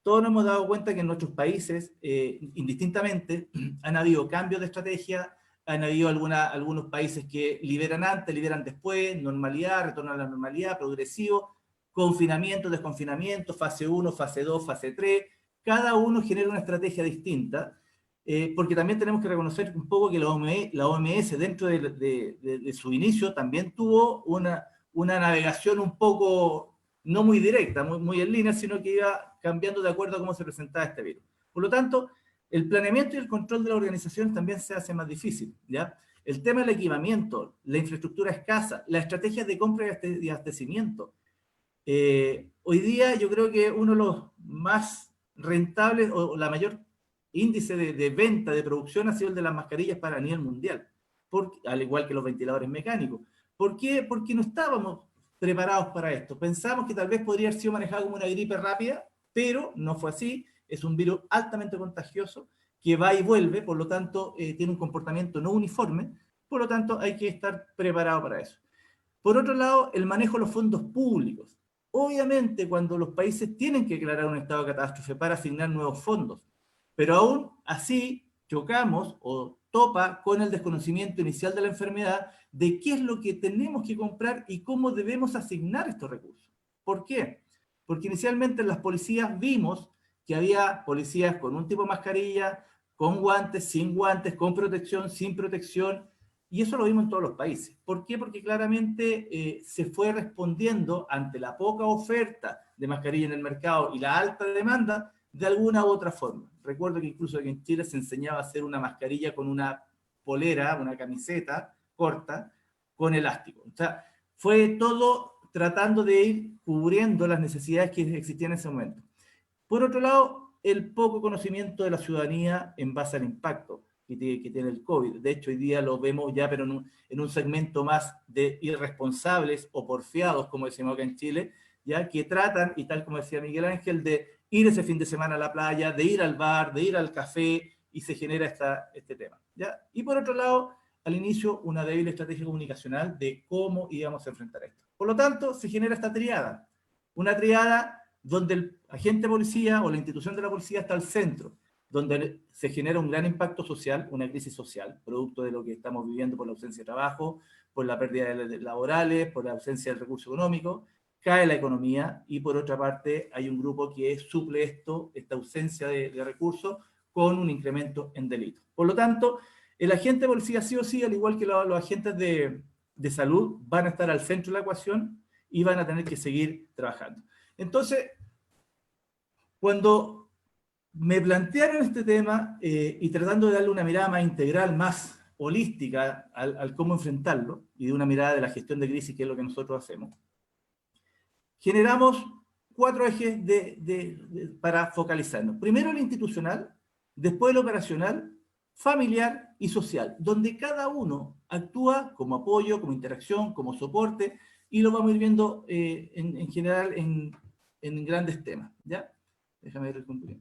Todos nos hemos dado cuenta que en nuestros países, indistintamente, han habido cambios de estrategia, han habido algunos países que liberan antes, liberan después, normalidad, retorno a la normalidad, progresivo, confinamiento, desconfinamiento, fase 1, fase 2, fase 3, cada uno genera una estrategia distinta, porque también tenemos que reconocer un poco que la OMS dentro de su inicio también tuvo una navegación un poco no muy directa, muy en línea, sino que iba cambiando de acuerdo a cómo se presentaba este virus. Por lo tanto, el planeamiento y el control de las organizaciones también se hace más difícil, ¿ya? El tema del equipamiento, la infraestructura escasa, las estrategias de compra y abastecimiento. Hoy día yo creo que uno de los más rentables o la mayor índice de venta, de producción ha sido el de las mascarillas para a nivel mundial, al igual que los ventiladores mecánicos. ¿Por qué? Porque no estábamos preparados para esto. Pensamos que tal vez podría haber sido manejado como una gripe rápida, pero no fue así. Es un virus altamente contagioso que va y vuelve, por lo tanto tiene un comportamiento no uniforme, por lo tanto hay que estar preparado para eso. Por otro lado, el manejo de los fondos públicos. Obviamente, cuando los países tienen que declarar un estado de catástrofe para asignar nuevos fondos, pero aún así chocamos o topa con el desconocimiento inicial de la enfermedad de qué es lo que tenemos que comprar y cómo debemos asignar estos recursos. ¿Por qué? Porque inicialmente en las policías vimos que había policías con un tipo de mascarilla, con guantes, con protección, sin protección, y eso lo vimos en todos los países. ¿Por qué? Porque claramente se fue respondiendo ante la poca oferta de mascarilla en el mercado y la alta demanda de alguna u otra forma. Recuerdo que incluso aquí en Chile se enseñaba a hacer una mascarilla con una polera, una camiseta corta, con elástico. O sea, fue todo tratando de ir cubriendo las necesidades que existían en ese momento. Por otro lado, el poco conocimiento de la ciudadanía en base al impacto que tiene el COVID. De hecho, hoy día lo vemos ya, pero en un segmento más de irresponsables o porfiados, como decimos acá en Chile, ya que tratan, y tal como decía Miguel Ángel, de ir ese fin de semana a la playa, de ir al bar, de ir al café, y se genera este tema, ¿ya? Y por otro lado, al inicio, una débil estrategia comunicacional de cómo íbamos a enfrentar esto. Por lo tanto, se genera esta triada, una triada donde el agente de policía o la institución de la policía está al centro, donde se genera un gran impacto social, una crisis social, producto de lo que estamos viviendo por la ausencia de trabajo, por la pérdida de laborales, por la ausencia del recurso económico, cae la economía, y por otra parte hay un grupo que suple esta ausencia de recursos con un incremento en delitos. Por lo tanto, el agente de policía sí o sí, al igual que los agentes de salud, van a estar al centro de la ecuación y van a tener que seguir trabajando. Entonces, cuando me plantearon este tema y tratando de darle una mirada más integral, más holística al cómo enfrentarlo, y de una mirada de la gestión de crisis, que es lo que nosotros hacemos, generamos 4 ejes para focalizarnos. Primero el institucional, después el operacional, familiar y social, donde cada uno actúa como apoyo, como interacción, como soporte, y lo vamos a ir viendo en general en grandes temas, ¿ya? Déjame ver concluir.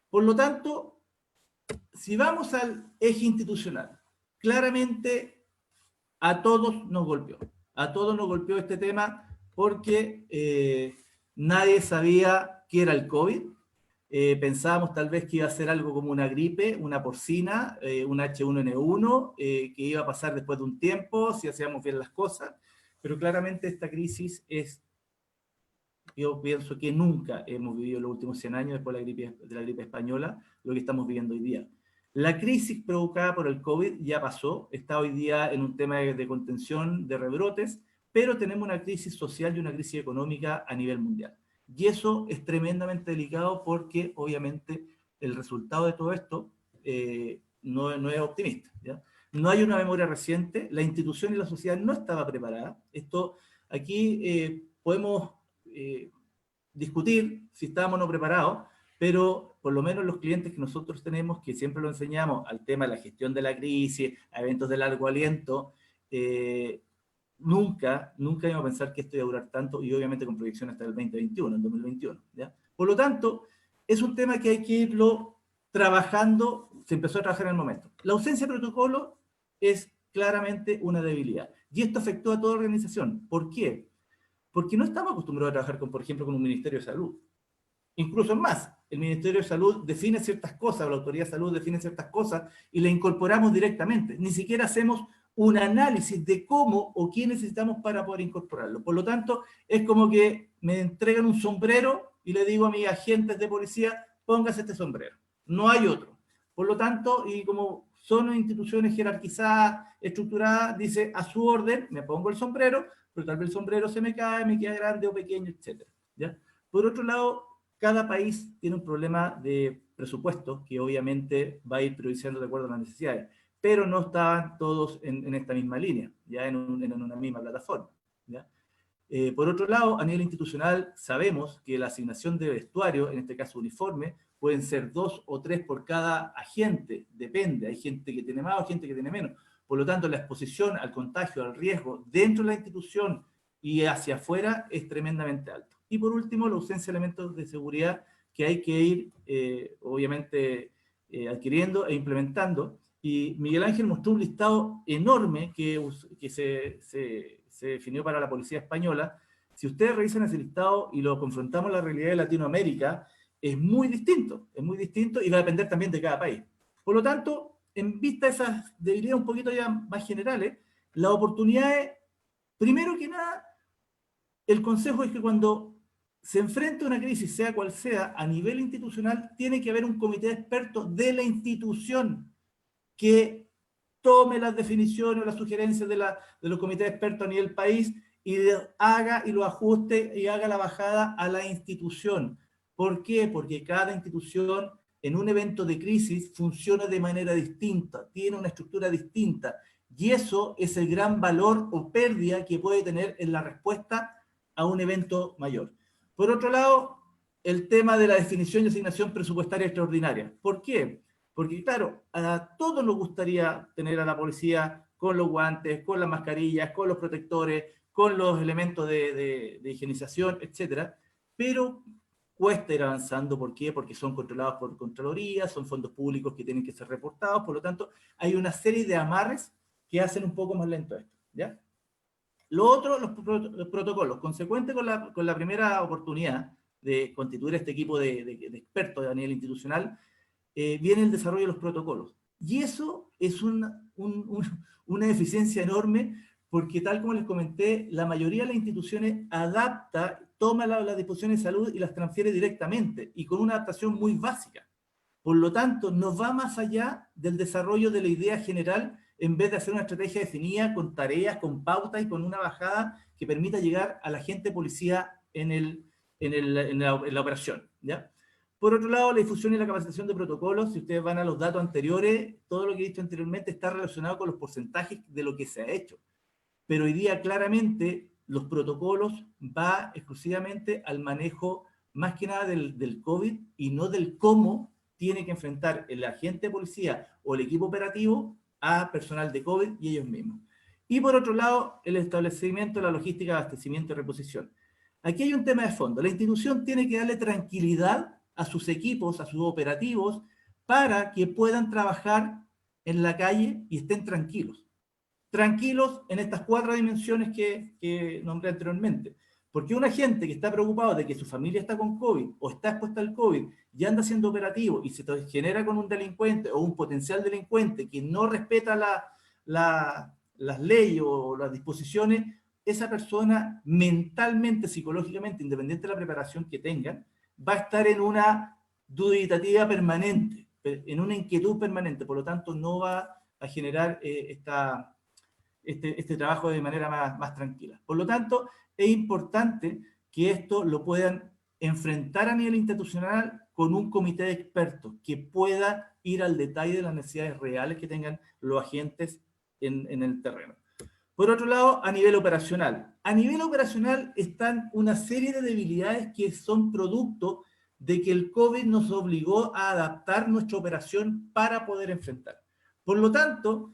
Por lo tanto, si vamos al eje institucional, claramente a todos nos golpeó este tema, porque nadie sabía qué era el COVID. Pensábamos tal vez que iba a ser algo como una gripe, una porcina, un H1N1, que iba a pasar después de un tiempo, si hacíamos bien las cosas, pero claramente esta crisis yo pienso que nunca hemos vivido en los últimos 100 años, después de la gripe española, lo que estamos viviendo hoy día. La crisis provocada por el COVID ya pasó, está hoy día en un tema de contención de rebrotes, pero tenemos una crisis social y una crisis económica a nivel mundial. Y eso es tremendamente delicado porque obviamente el resultado de todo esto no es optimista, ¿ya? No hay una memoria reciente, la institución y la sociedad no estaba preparada. Aquí podemos discutir si estábamos o no preparados, pero por lo menos los clientes que nosotros tenemos, que siempre lo enseñamos al tema de la gestión de la crisis, a eventos de largo aliento, nunca íbamos a pensar que esto iba a durar tanto, y obviamente con proyección hasta el 2021, el 2021, ¿ya? Por lo tanto, es un tema que hay que irlo trabajando, se empezó a trabajar en el momento. La ausencia de protocolo es claramente una debilidad, y esto afectó a toda organización. ¿Por qué? Porque no estamos acostumbrados a trabajar, por ejemplo, con un Ministerio de Salud. Incluso más, el Ministerio de Salud define ciertas cosas, la Autoridad de Salud define ciertas cosas, y la incorporamos directamente. Ni siquiera hacemos un análisis de cómo o qué necesitamos para poder incorporarlo. Por lo tanto, es como que me entregan un sombrero y le digo a mis agentes de policía, póngase este sombrero. No hay otro. Por lo tanto, y como son instituciones jerarquizadas, estructuradas, dice, a su orden, me pongo el sombrero, pero tal vez el sombrero se me cae, me queda grande o pequeño, etc. ¿Ya? Por otro lado, cada país tiene un problema de presupuesto que obviamente va a ir priorizando de acuerdo a las necesidades, pero no estaban todos en esta misma línea, ya en una misma plataforma, ¿ya? Por otro lado, a nivel institucional, sabemos que la asignación de vestuario, en este caso uniforme, pueden ser 2 o 3 por cada agente, depende, hay gente que tiene más o gente que tiene menos. Por lo tanto, la exposición al contagio, al riesgo, dentro de la institución y hacia afuera es tremendamente alto. Y por último, la ausencia de elementos de seguridad que hay que ir, obviamente, adquiriendo e implementando. Y Miguel Ángel mostró un listado enorme que se definió para la policía española. Si ustedes revisan ese listado y lo confrontamos a la realidad de Latinoamérica, es muy distinto y va a depender también de cada país. Por lo tanto, en vista de esas debilidades un poquito ya más generales, la oportunidad es, primero que nada, el consejo es que cuando se enfrenta a una crisis, sea cual sea, a nivel institucional, tiene que haber un comité de expertos de la institución que tome las definiciones o las sugerencias de los comités de expertos a nivel país y haga y lo ajuste y haga la bajada a la institución. ¿Por qué? Porque cada institución en un evento de crisis funciona de manera distinta, tiene una estructura distinta, y eso es el gran valor o pérdida que puede tener en la respuesta a un evento mayor. Por otro lado, el tema de la definición y asignación presupuestaria extraordinaria. ¿Por qué? Porque claro, a todos nos gustaría tener a la policía con los guantes, con las mascarillas, con los protectores, con los elementos de higienización, etc. Pero cuesta ir avanzando. ¿Por qué? Porque son controlados por Contraloría, son fondos públicos que tienen que ser reportados, por lo tanto, hay una serie de amarres que hacen un poco más lento esto, ¿ya? Lo otro, los protocolos. Consecuente con la primera oportunidad de constituir este equipo de expertos a nivel institucional, viene el desarrollo de los protocolos. Y eso es una deficiencia enorme, porque tal como les comenté, la mayoría de las instituciones toma las disposiciones de salud y las transfiere directamente, y con una adaptación muy básica. Por lo tanto, no va más allá del desarrollo de la idea general, en vez de hacer una estrategia definida con tareas, con pautas y con una bajada que permita llegar a la agente policía en la operación, ¿ya? Por otro lado, la difusión y la capacitación de protocolos. Si ustedes van a los datos anteriores, todo lo que he dicho anteriormente está relacionado con los porcentajes de lo que se ha hecho. Pero hoy día claramente los protocolos va exclusivamente al manejo más que nada del COVID y no del cómo tiene que enfrentar el agente de policía o el equipo operativo a personal de COVID y ellos mismos. Y por otro lado, el establecimiento de la logística de abastecimiento y reposición. Aquí hay un tema de fondo. La institución tiene que darle tranquilidad a sus equipos, a sus operativos, para que puedan trabajar en la calle y estén tranquilos. Tranquilos en estas 4 dimensiones que nombré anteriormente. Porque un agente que está preocupado de que su familia está con COVID o está expuesta al COVID y anda siendo operativo y se genera con un delincuente o un potencial delincuente que no respeta las leyes o las disposiciones, esa persona mentalmente, psicológicamente, independiente de la preparación que tengan, va a estar en una dubitativa permanente, en una inquietud permanente. Por lo tanto, no va a generar este trabajo de manera más tranquila. Por lo tanto, es importante que esto lo puedan enfrentar a nivel institucional con un comité de expertos que pueda ir al detalle de las necesidades reales que tengan los agentes en el terreno. Por otro lado, a nivel operacional. A nivel operacional están una serie de debilidades que son producto de que el COVID nos obligó a adaptar nuestra operación para poder enfrentar. Por lo tanto,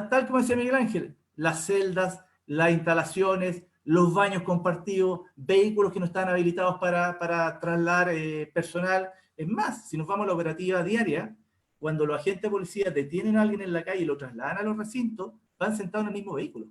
tal como decía Miguel Ángel, las celdas, las instalaciones, los baños compartidos, vehículos que no están habilitados para trasladar personal. Es más, si nos vamos a la operativa diaria, cuando los agentes de policía detienen a alguien en la calle y lo trasladan a los recintos, van sentados en el mismo vehículo.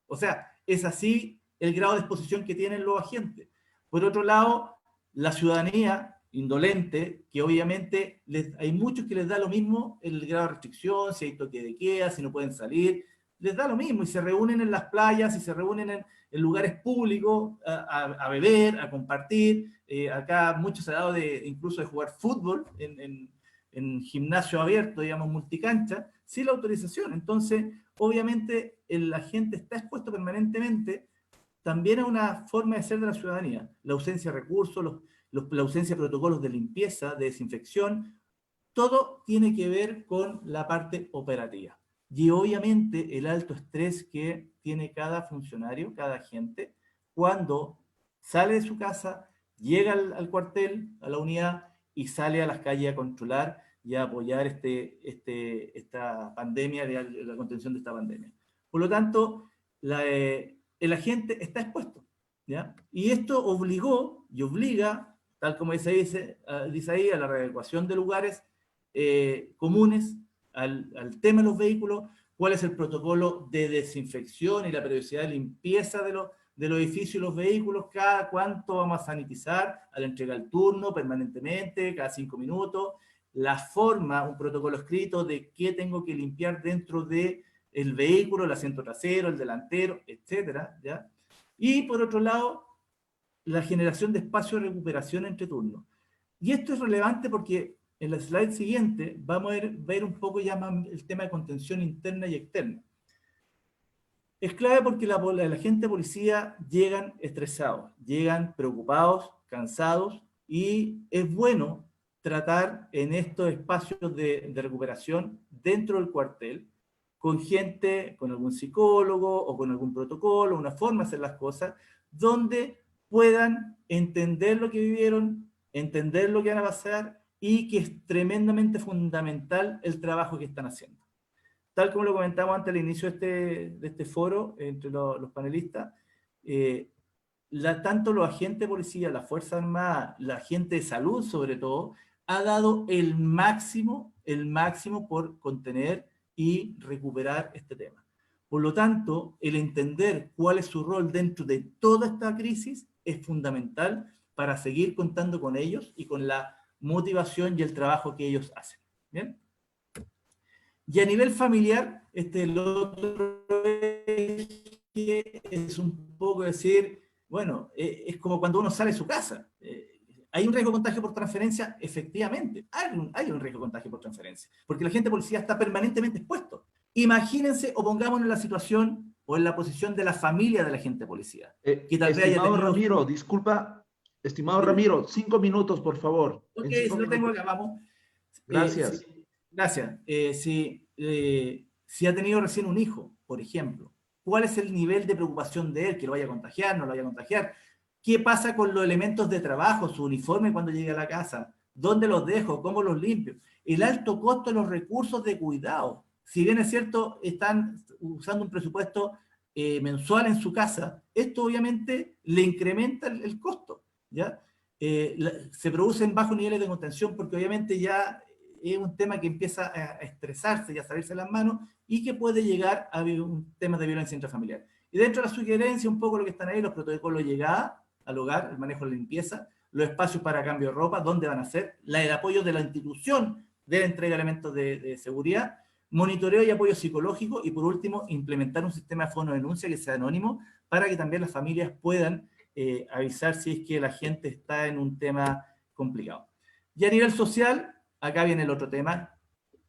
O sea, es así el grado de exposición que tienen los agentes. Por otro lado, la ciudadanía indolente, que obviamente hay muchos que les da lo mismo el grado de restricción, si hay toque de queda, si no pueden salir, les da lo mismo y se reúnen en las playas y se reúnen en lugares públicos a beber, a compartir. Acá muchos se ha dado incluso de jugar fútbol en gimnasio abierto, digamos, multicancha, sin la autorización. Entonces, obviamente, la gente está expuesto permanentemente también a una forma de ser de la ciudadanía. La ausencia de recursos, la ausencia de protocolos de limpieza, de desinfección, todo tiene que ver con la parte operativa. Y obviamente el alto estrés que tiene cada funcionario, cada agente, cuando sale de su casa, llega al cuartel, a la unidad, y sale a las calles a controlar y a apoyar esta pandemia, la contención de esta pandemia. Por lo tanto, el agente está expuesto, ¿ya? Y esto obligó y obliga, tal como dice ahí, a la readecuación de lugares comunes, al tema de los vehículos, cuál es el protocolo de desinfección y la periodicidad de limpieza de los edificios y los vehículos, cada cuánto vamos a sanitizar, al entregar el turno permanentemente, cada 5 minutos, la forma, un protocolo escrito de qué tengo que limpiar dentro del vehículo, el asiento trasero, el delantero, etcétera, ¿ya? Y por otro lado, la generación de espacio de recuperación entre turnos. Y esto es relevante porque en la slide siguiente vamos a ver un poco ya más el tema de contención interna y externa. Es clave porque la gente de policía llegan estresados, llegan preocupados, cansados, y es bueno tratar en estos espacios de recuperación dentro del cuartel con gente, con algún psicólogo o con algún protocolo, una forma de hacer las cosas, donde puedan entender lo que vivieron, entender lo que van a pasar y que es tremendamente fundamental el trabajo que están haciendo. Tal como lo comentamos antes al inicio de este foro, entre los panelistas, tanto los agentes de policía, la Fuerza Armada, la gente de salud sobre todo, ha dado el máximo por contener y recuperar este tema. Por lo tanto, el entender cuál es su rol dentro de toda esta crisis es fundamental para seguir contando con ellos y con la motivación y el trabajo que ellos hacen. ¿Bien? Y a nivel familiar, el otro es un poco decir, bueno, es como cuando uno sale de su casa. ¿Hay un riesgo de contagio por transferencia? Efectivamente, hay un riesgo de contagio por transferencia, porque la gente de policía está permanentemente expuesto. Imagínense o pongámonos en la situación o en la posición de la familia de la gente de policía. Que tal vez estimado Ramiro, disculpa, estimado Ramiro, 5 minutos, por favor. Ok, si lo tengo acá, vamos. Gracias. Gracias. Si ha tenido recién un hijo, por ejemplo, ¿cuál es el nivel de preocupación de él? ¿Que lo vaya a contagiar? ¿No lo vaya a contagiar? ¿Qué pasa con los elementos de trabajo, su uniforme cuando llegue a la casa? ¿Dónde los dejo? ¿Cómo los limpio? El alto costo de los recursos de cuidado. Si bien es cierto, están usando un presupuesto mensual en su casa, esto obviamente le incrementa el costo, ¿ya? Se producen bajos niveles de contención porque obviamente ya es un tema que empieza a estresarse y a salirse de las manos y que puede llegar a un tema de violencia intrafamiliar. Y dentro de la sugerencia, un poco lo que están ahí, los protocolos de llegada al hogar, el manejo de la limpieza, los espacios para cambio de ropa, dónde van a ser, el apoyo de la institución de entrega de elementos de seguridad, monitoreo y apoyo psicológico, y por último, implementar un sistema de fonodenuncia que sea anónimo para que también las familias puedan avisar si es que la gente está en un tema complicado. Y a nivel social, acá viene el otro tema.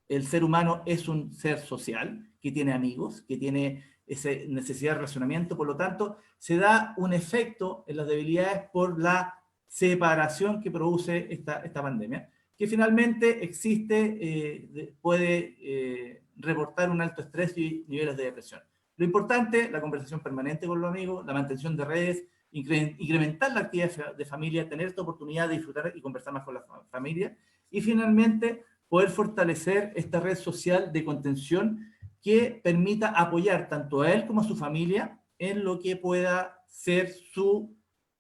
El ser humano es un ser social, que tiene amigos, que tiene esa necesidad de relacionamiento. Por lo tanto, se da un efecto en las debilidades por la separación que produce esta pandemia, que finalmente existe, puede reportar un alto estrés y niveles de depresión. Lo importante, la conversación permanente con los amigos, la mantención de redes, incrementar la actividad de familia, tener esta oportunidad de disfrutar y conversar más con la familia, y finalmente poder fortalecer esta red social de contención que permita apoyar tanto a él como a su familia en lo que pueda ser su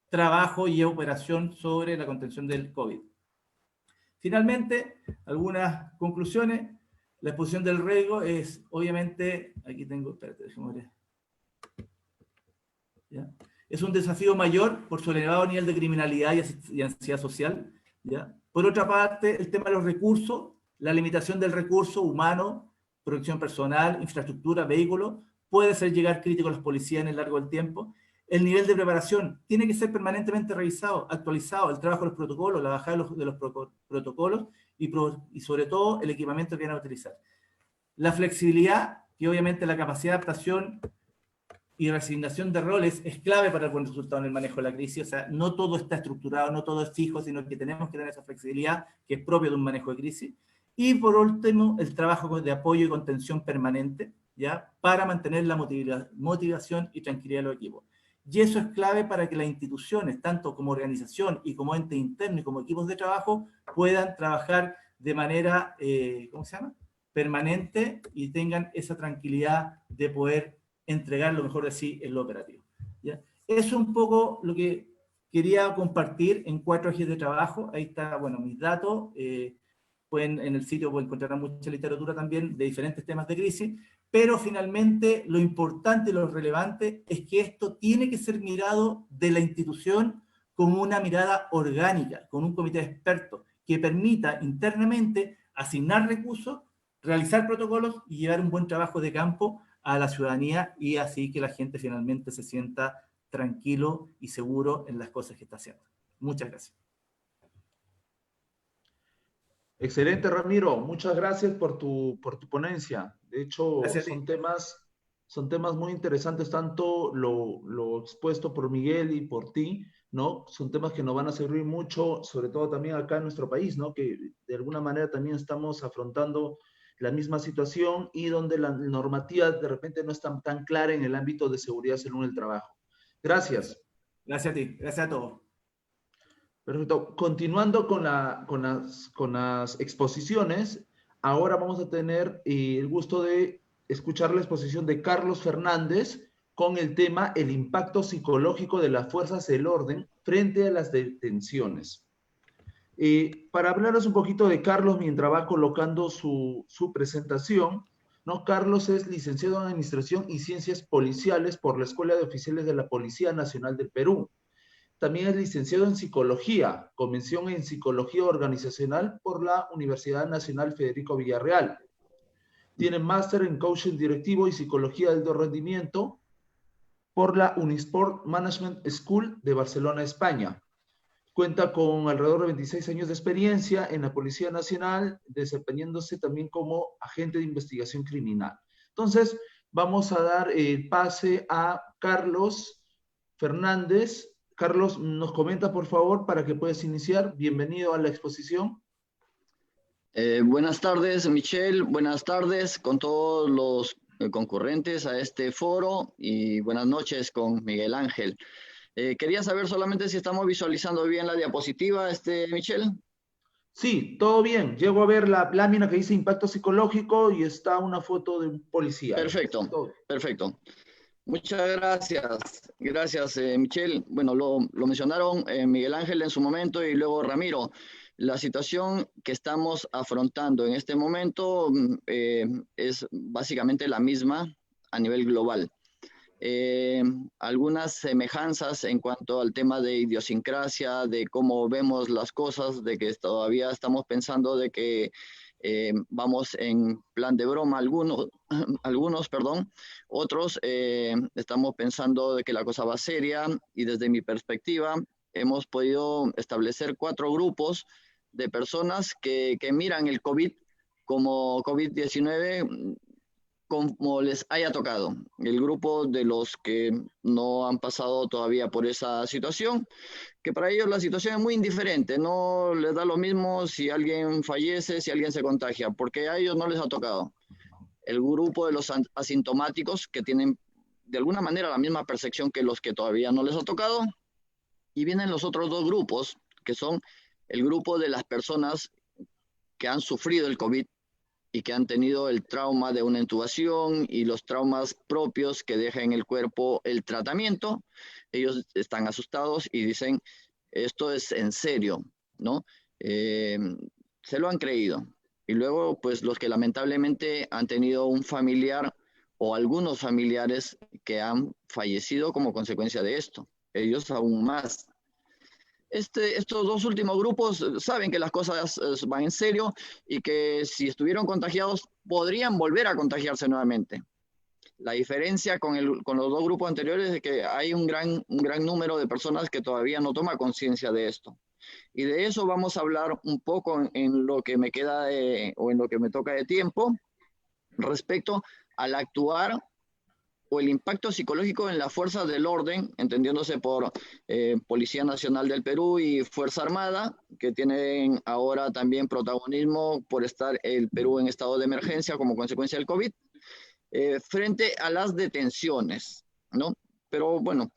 trabajo y operación sobre la contención del COVID. Finalmente, algunas conclusiones. La exposición del riesgo es, obviamente, aquí tengo, espérate, déjame ver. ¿Ya? Es un desafío mayor por su elevado nivel de criminalidad y ansiedad social. ¿Ya? Por otra parte, el tema de los recursos, la limitación del recurso humano, protección personal, infraestructura, vehículos, puede ser llegar crítico a los policías en el largo del tiempo. El nivel de preparación tiene que ser permanentemente revisado, actualizado, el trabajo de los protocolos, la bajada de los protocolos y sobre todo el equipamiento que van a utilizar. La flexibilidad, que obviamente la capacidad de adaptación y resignación de roles es clave para el buen resultado en el manejo de la crisis. O sea, no todo está estructurado, no todo es fijo, sino que tenemos que tener esa flexibilidad que es propia de un manejo de crisis. Y por último, el trabajo de apoyo y contención permanente, ¿ya? Para mantener la motivación y tranquilidad de los equipos. Y eso es clave para que las instituciones, tanto como organización y como ente interno y como equipos de trabajo, puedan trabajar de manera, ¿cómo se llama?, permanente y tengan esa tranquilidad de poder entregar lo mejor de sí en lo operativo. ¿Ya? Eso es un poco lo que quería compartir en 4 ejes de trabajo. Ahí está, bueno, mis datos. En el sitio pueden encontrar mucha literatura también de diferentes temas de crisis, pero finalmente lo importante y lo relevante es que esto tiene que ser mirado de la institución como una mirada orgánica, con un comité de expertos que permita internamente asignar recursos, realizar protocolos y llevar un buen trabajo de campo a la ciudadanía y así que la gente finalmente se sienta tranquilo y seguro en las cosas que está haciendo. Muchas gracias. Excelente, Ramiro. Muchas gracias por tu ponencia. De hecho, son temas muy interesantes, tanto lo expuesto por Miguel y por ti, ¿no? Son temas que nos van a servir mucho, sobre todo también acá en nuestro país, ¿no? Que de alguna manera también estamos afrontando la misma situación y donde la normativa de repente no es tan clara en el ámbito de seguridad según el trabajo. Gracias. Gracias a ti. Gracias a todos. Perfecto. Continuando con las exposiciones, ahora vamos a tener el gusto de escuchar la exposición de Carlos Fernández con el tema El impacto psicológico de las fuerzas del orden frente a las detenciones. Para hablaros un poquito de Carlos mientras va colocando su presentación, ¿no? Carlos es licenciado en Administración y Ciencias Policiales por la Escuela de Oficiales de la Policía Nacional del Perú. También es licenciado en Psicología, con mención en Psicología Organizacional por la Universidad Nacional Federico Villarreal. Tiene máster en Coaching Directivo y Psicología del Rendimiento por la Unisport Management School de Barcelona, España. Cuenta con alrededor de 26 años de experiencia en la Policía Nacional, desempeñándose también como agente de investigación criminal. Entonces, vamos a dar el pase a Carlos Fernández. Carlos, nos comenta, por favor, para que puedas iniciar. Bienvenido a la exposición. Buenas tardes, Michelle. Buenas tardes con todos los concurrentes a este foro y buenas noches con Miguel Ángel. Quería saber solamente si estamos visualizando bien la diapositiva, Michelle. Sí, todo bien. Llego a ver la lámina que dice impacto psicológico y está una foto de un policía. Perfecto, perfecto. Muchas gracias. Gracias, Michelle. Bueno, lo mencionaron Miguel Ángel en su momento y luego Ramiro. La situación que estamos afrontando en este momento es básicamente la misma a nivel global. Algunas semejanzas en cuanto al tema de idiosincrasia, de cómo vemos las cosas, de que todavía estamos pensando de que vamos en plan de broma algunos, otros estamos pensando de que la cosa va seria y desde mi perspectiva hemos podido establecer 4 grupos de personas que miran el COVID como COVID-19 como les haya tocado. El grupo de los que no han pasado todavía por esa situación, que para ellos la situación es muy indiferente, no les da lo mismo si alguien fallece, si alguien se contagia, porque a ellos no les ha tocado. El grupo de los asintomáticos, que tienen de alguna manera la misma percepción que los que todavía no les ha tocado, y vienen los otros dos grupos, que son el grupo de las personas que han sufrido el COVID y que han tenido el trauma de una intubación y los traumas propios que deja en el cuerpo el tratamiento. Ellos están asustados y dicen, esto es en serio, ¿no? Se lo han creído. Y luego, pues los que lamentablemente han tenido un familiar o algunos familiares que han fallecido como consecuencia de esto. Ellos aún más. Estos dos últimos grupos saben que las cosas van en serio y que si estuvieron contagiados podrían volver a contagiarse nuevamente. La diferencia con los dos grupos anteriores es que hay un gran número de personas que todavía no toma conciencia de esto. Y de eso vamos a hablar un poco en lo que me queda o en lo que me toca de tiempo respecto al actuar o el impacto psicológico en las fuerzas del orden, entendiéndose por Policía Nacional del Perú y Fuerza Armada, que tienen ahora también protagonismo por estar el Perú en estado de emergencia como consecuencia del COVID, frente a las detenciones, ¿no? Pero bueno,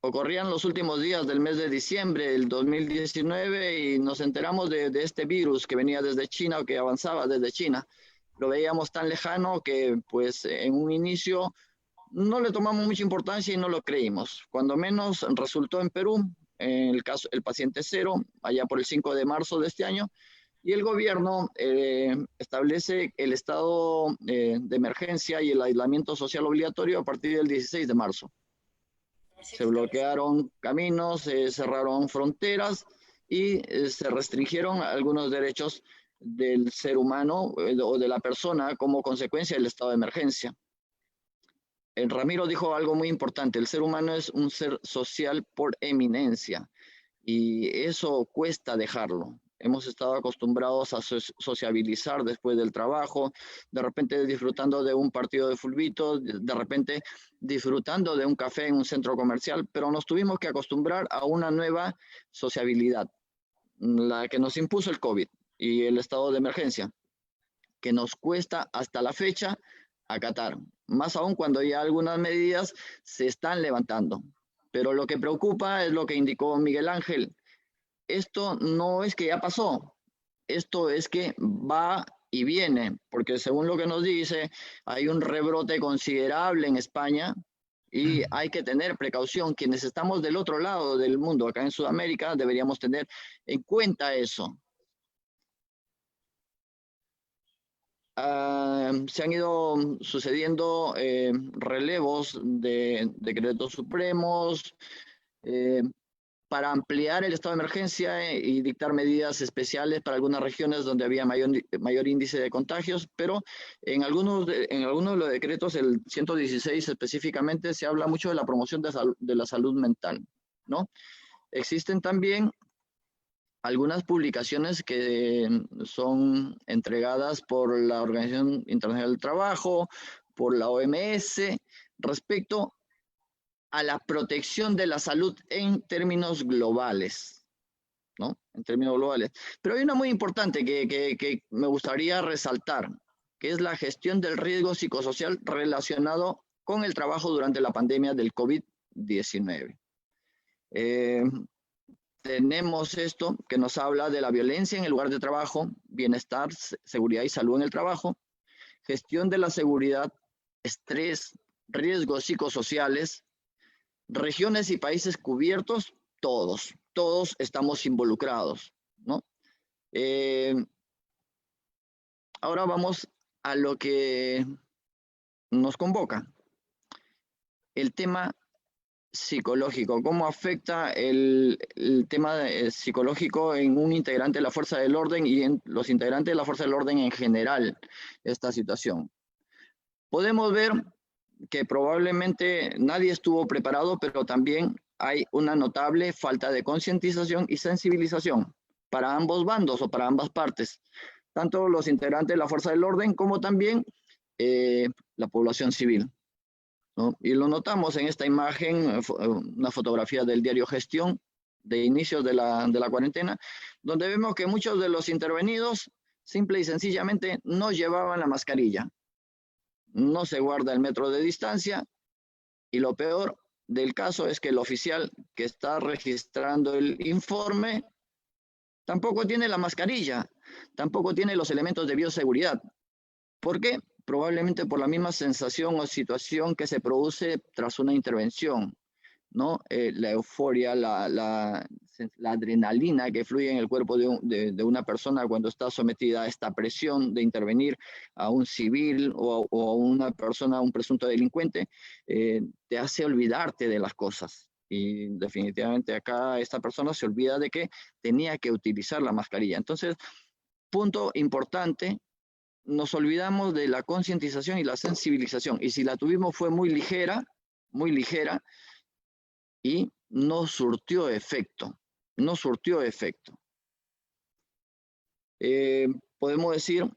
ocurrían los últimos días del mes de diciembre del 2019 y nos enteramos de este virus que venía desde China o que avanzaba desde China. Lo veíamos tan lejano que pues en un inicio no le tomamos mucha importancia y no lo creímos. Cuando menos resultó en Perú, en el caso el paciente cero, allá por el 5 de marzo de este año, y el gobierno establece el estado de emergencia y el aislamiento social obligatorio a partir del 16 de marzo. Se bloquearon caminos, se cerraron fronteras y se restringieron algunos derechos del ser humano o de la persona como consecuencia del estado de emergencia. Ramiro dijo algo muy importante, el ser humano es un ser social por eminencia y eso cuesta dejarlo. Hemos estado acostumbrados a sociabilizar después del trabajo, de repente disfrutando de un partido de fulbito, de repente disfrutando de un café en un centro comercial, pero nos tuvimos que acostumbrar a una nueva sociabilidad, la que nos impuso el COVID y el estado de emergencia, que nos cuesta hasta la fecha acatar, más aún cuando ya algunas medidas se están levantando. Pero lo que preocupa es lo que indicó Miguel Ángel. Esto no es que ya pasó, esto es que va y viene, porque según lo que nos dice, hay un rebrote considerable en España y hay que tener precaución. Quienes estamos del otro lado del mundo, acá en Sudamérica, deberíamos tener en cuenta eso. Se han ido sucediendo relevos de decretos supremos, para ampliar el estado de emergencia y dictar medidas especiales para algunas regiones donde había mayor índice de contagios, pero en algunos de los decretos, el 116 específicamente, se habla mucho de la promoción de la salud mental, ¿no? Existen también algunas publicaciones que son entregadas por la Organización Internacional del Trabajo, por la OMS, respecto a la protección de la salud en términos globales, ¿no? En términos globales. Pero hay una muy importante que me gustaría resaltar, que es la gestión del riesgo psicosocial relacionado con el trabajo durante la pandemia del COVID-19. Tenemos esto que nos habla de la violencia en el lugar de trabajo, bienestar, seguridad y salud en el trabajo, gestión de la seguridad, estrés, riesgos psicosociales, regiones y países cubiertos, todos estamos involucrados, ¿no? Ahora vamos a lo que nos convoca. El tema psicológico, cómo afecta el tema psicológico en un integrante de la fuerza del orden y en los integrantes de la fuerza del orden en general, esta situación. Podemos ver que probablemente nadie estuvo preparado, pero también hay una notable falta de concientización y sensibilización para ambos bandos o para ambas partes, tanto los integrantes de la fuerza del orden como también la población civil, ¿no? Y lo notamos en esta imagen, una fotografía del diario Gestión de inicios de la cuarentena, donde vemos que muchos de los intervenidos simple y sencillamente no llevaban la mascarilla, no se guarda el metro de distancia, y lo peor del caso es que el oficial que está registrando el informe tampoco tiene la mascarilla, tampoco tiene los elementos de bioseguridad. ¿Por qué? Probablemente por la misma sensación o situación que se produce tras una intervención, ¿no? La euforia, la adrenalina que fluye en el cuerpo de una persona cuando está sometida a esta presión de intervenir a un civil o a una persona, un presunto delincuente, te hace olvidarte de las cosas. Y definitivamente acá esta persona se olvida de que tenía que utilizar la mascarilla. Entonces, punto importante, nos olvidamos de la concientización y la sensibilización. Y si la tuvimos fue muy ligera y no surtió efecto. No surtió efecto. Podemos decir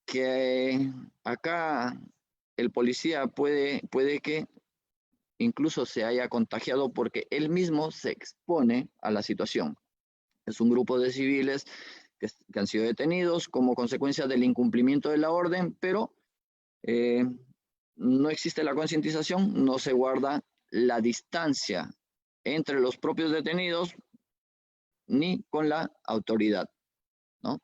que acá el policía puede que incluso se haya contagiado porque él mismo se expone a la situación. Es un grupo de civiles que han sido detenidos como consecuencia del incumplimiento de la orden, pero no existe la concientización, no se guarda la distancia entre los propios detenidos ni con la autoridad, ¿no?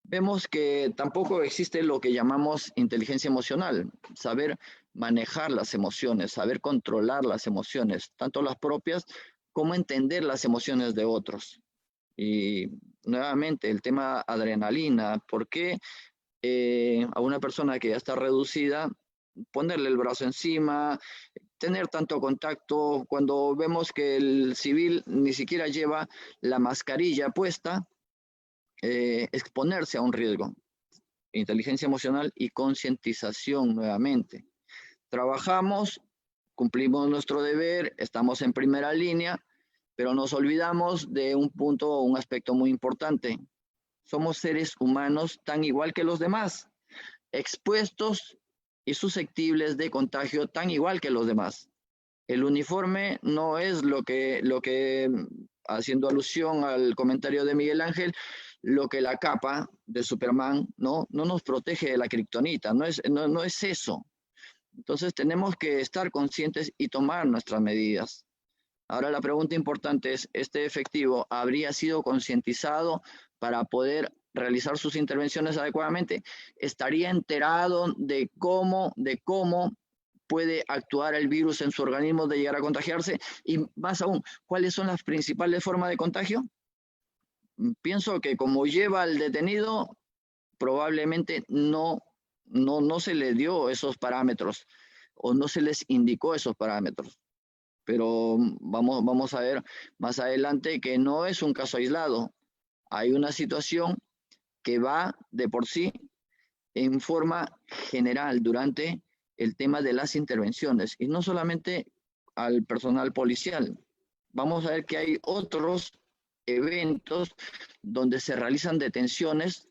Vemos que tampoco existe lo que llamamos inteligencia emocional, saber manejar las emociones, saber controlar las emociones, tanto las propias como entender las emociones de otros. Y nuevamente el tema adrenalina, ¿por qué a una persona que ya está reducida ponerle el brazo encima, tener tanto contacto cuando vemos que el civil ni siquiera lleva la mascarilla puesta, exponerse a un riesgo? Inteligencia emocional y concientización nuevamente. Trabajamos, cumplimos nuestro deber, estamos en primera línea, pero nos olvidamos de un punto, un aspecto muy importante. Somos seres humanos tan igual que los demás, expuestos y susceptibles de contagio tan igual que los demás. El uniforme no es lo que, haciendo alusión al comentario de Miguel Ángel, lo que la capa de Superman no nos protege de la kriptonita, no es eso. Entonces tenemos que estar conscientes y tomar nuestras medidas. Ahora la pregunta importante es, ¿este efectivo habría sido concientizado para poder realizar sus intervenciones adecuadamente? ¿Estaría enterado de cómo puede actuar el virus en su organismo de llegar a contagiarse? Y más aún, ¿cuáles son las principales formas de contagio? Pienso que como lleva al detenido, probablemente no se le dio esos parámetros o no se les indicó esos parámetros. Pero vamos a ver más adelante que no es un caso aislado. Hay una situación que va de por sí en forma general durante el tema de las intervenciones y no solamente al personal policial. Vamos a ver que hay otros eventos donde se realizan detenciones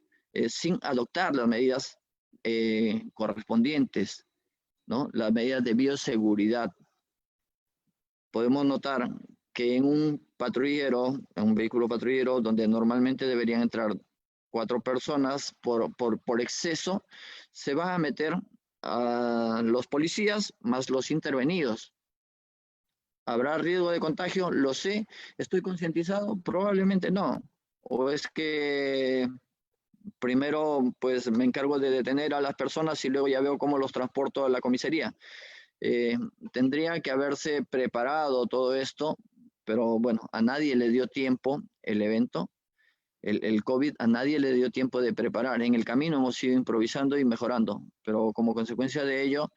sin adoptar las medidas correspondientes, ¿no? Las medidas de bioseguridad. Podemos notar que en un patrullero, en un vehículo patrullero, donde normalmente deberían entrar 4 personas por exceso, se van a meter a los policías más los intervenidos. ¿Habrá riesgo de contagio? Lo sé. ¿Estoy concientizado? Probablemente no. O es que primero pues me encargo de detener a las personas y luego ya veo cómo los transporto a la comisaría. Tendría que haberse preparado todo esto, pero bueno, a nadie le dio tiempo el evento, el COVID, a nadie le dio tiempo de preparar. En el camino hemos ido improvisando y mejorando, pero como consecuencia de ello,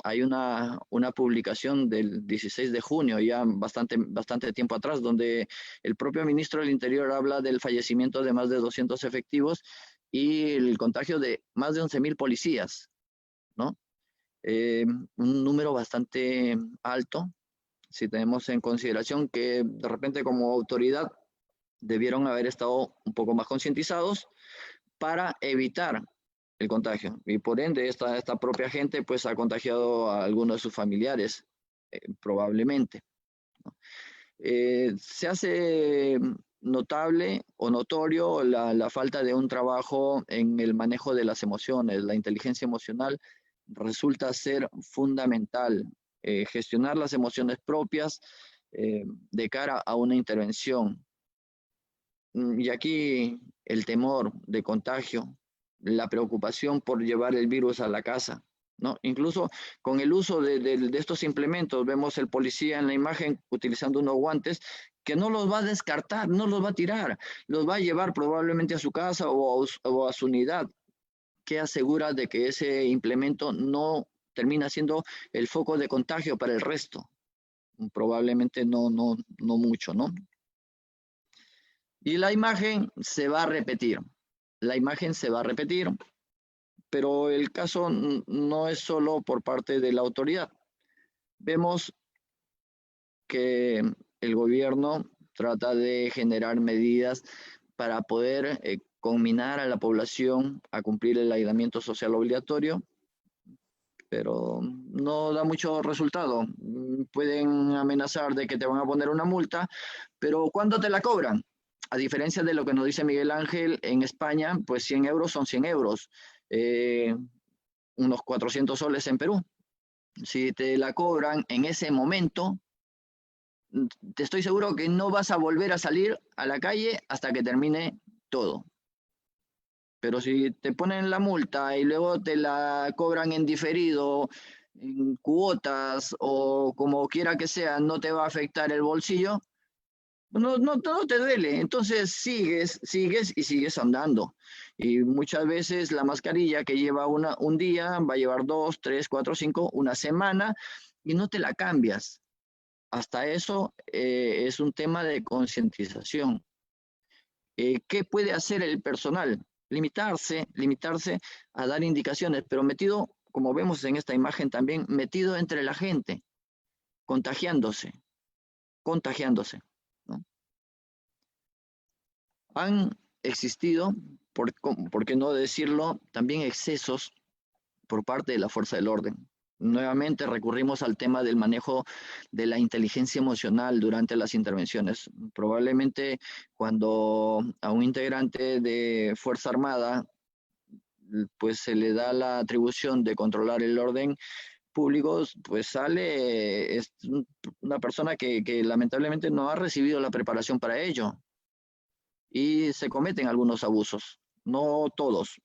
hay una publicación del 16 de junio, ya bastante tiempo atrás, donde el propio ministro del Interior habla del fallecimiento de más de 200 efectivos y el contagio de más de 11,000 policías, ¿no? Un número bastante alto, si tenemos en consideración que de repente como autoridad debieron haber estado un poco más concientizados para evitar el contagio. Y por ende, esta propia gente pues ha contagiado a algunos de sus familiares, probablemente, ¿no? Se hace notable o notorio la falta de un trabajo en el manejo de las emociones. La inteligencia emocional resulta ser fundamental. Gestionar las emociones propias de cara a una intervención. Y aquí el temor de contagio, la preocupación por llevar el virus a la casa, ¿no? Incluso con el uso de estos implementos, vemos el policía en la imagen utilizando unos guantes que no los va a descartar, no los va a tirar, los va a llevar probablemente a su casa o a su unidad, que asegura de que ese implemento no termina siendo el foco de contagio para el resto. Probablemente no mucho, ¿no? Y la imagen se va a repetir. La imagen se va a repetir, pero el caso no es solo por parte de la autoridad. Vemos que el gobierno trata de generar medidas para poder conminar a la población a cumplir el aislamiento social obligatorio, pero no da mucho resultado. Pueden amenazar de que te van a poner una multa, pero ¿cuándo te la cobran? A diferencia de lo que nos dice Miguel Ángel, en España, pues 100 euros son 100 euros, unos 400 soles en Perú. Si te la cobran en ese momento, te estoy seguro que no vas a volver a salir a la calle hasta que termine todo. Pero si te ponen la multa y luego te la cobran en diferido, en cuotas o como quiera que sea, no te va a afectar el bolsillo, no te duele. Entonces sigues y sigues andando. Y muchas veces la mascarilla que lleva un día va a llevar 2, 3, 4, 5, una semana y no te la cambias. Hasta eso es un tema de concientización. ¿Qué puede hacer el personal? Limitarse a dar indicaciones, pero metido, como vemos en esta imagen también, metido entre la gente, contagiándose, ¿no? Han existido, por qué no decirlo, también excesos por parte de la fuerza del orden. Nuevamente recurrimos al tema del manejo de la inteligencia emocional durante las intervenciones. Probablemente cuando a un integrante de Fuerza Armada pues se le da la atribución de controlar el orden público, pues sale una persona que lamentablemente no ha recibido la preparación para ello y se cometen algunos abusos, no todos.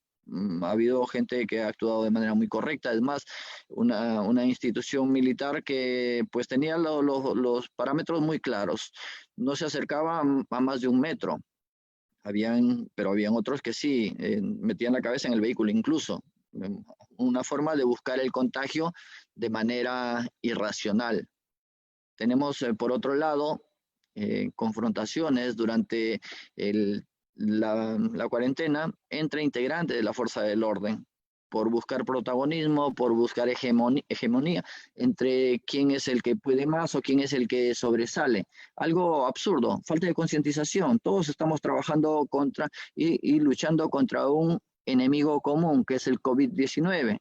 Ha habido gente que ha actuado de manera muy correcta. Es más, una institución militar que pues tenía los parámetros muy claros. No se acercaba a más de 1 metro. Pero habían otros que sí, metían la cabeza en el vehículo incluso. Una forma de buscar el contagio de manera irracional. Tenemos, por otro lado, confrontaciones durante la cuarentena entre integrantes de la fuerza del orden por buscar protagonismo, por buscar hegemonía entre quién es el que puede más o quién es el que sobresale. Algo absurdo, falta de concientización. Todos estamos trabajando contra y luchando contra un enemigo común que es el COVID-19.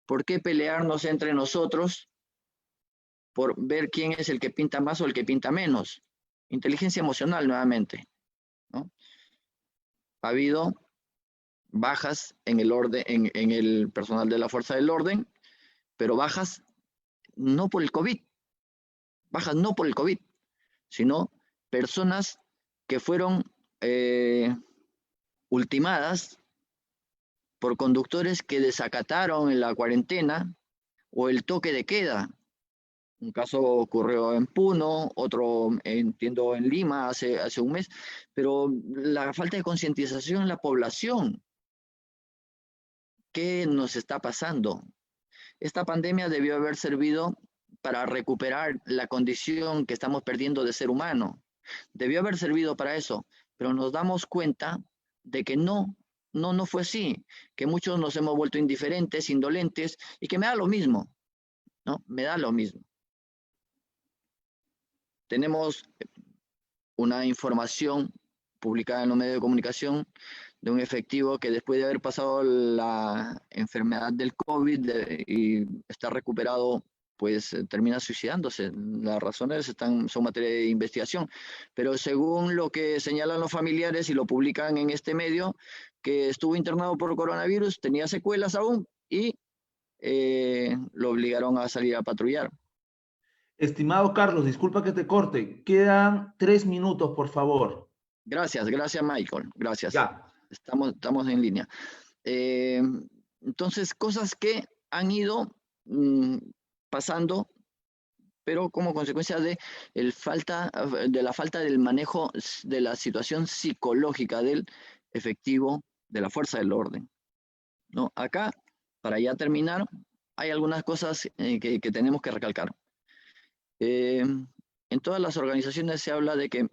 ¿Por qué pelearnos entre nosotros por ver quién es el que pinta más o el que pinta menos? Inteligencia emocional nuevamente, ¿no? Ha habido bajas en el orden, en el personal de la fuerza del orden, pero bajas no por el COVID, sino personas que fueron ultimadas por conductores que desacataron la cuarentena o el toque de queda. Un caso ocurrió en Puno, otro entiendo en Lima hace 1 mes, pero la falta de concientización en la población. ¿Qué nos está pasando? Esta pandemia debió haber servido para recuperar la condición que estamos perdiendo de ser humano. Debió haber servido para eso, pero nos damos cuenta de que no fue así, que muchos nos hemos vuelto indiferentes, indolentes, y que me da lo mismo, ¿no? Me da lo mismo. Tenemos una información publicada en los medios de comunicación de un efectivo que después de haber pasado la enfermedad del COVID y estar recuperado, pues termina suicidándose. Las razones son materia de investigación, pero según lo que señalan los familiares y lo publican en este medio, que estuvo internado por coronavirus, tenía secuelas aún y lo obligaron a salir a patrullar. Estimado Carlos, disculpa que te corte. Quedan 3 minutos, por favor. Gracias, Michael. Gracias. Ya. Estamos en línea. Entonces, cosas que han ido pasando, pero como consecuencia de la falta del manejo de la situación psicológica del efectivo de la fuerza del orden, ¿no? Acá, para ya terminar, hay algunas cosas que tenemos que recalcar. En todas las organizaciones se habla de que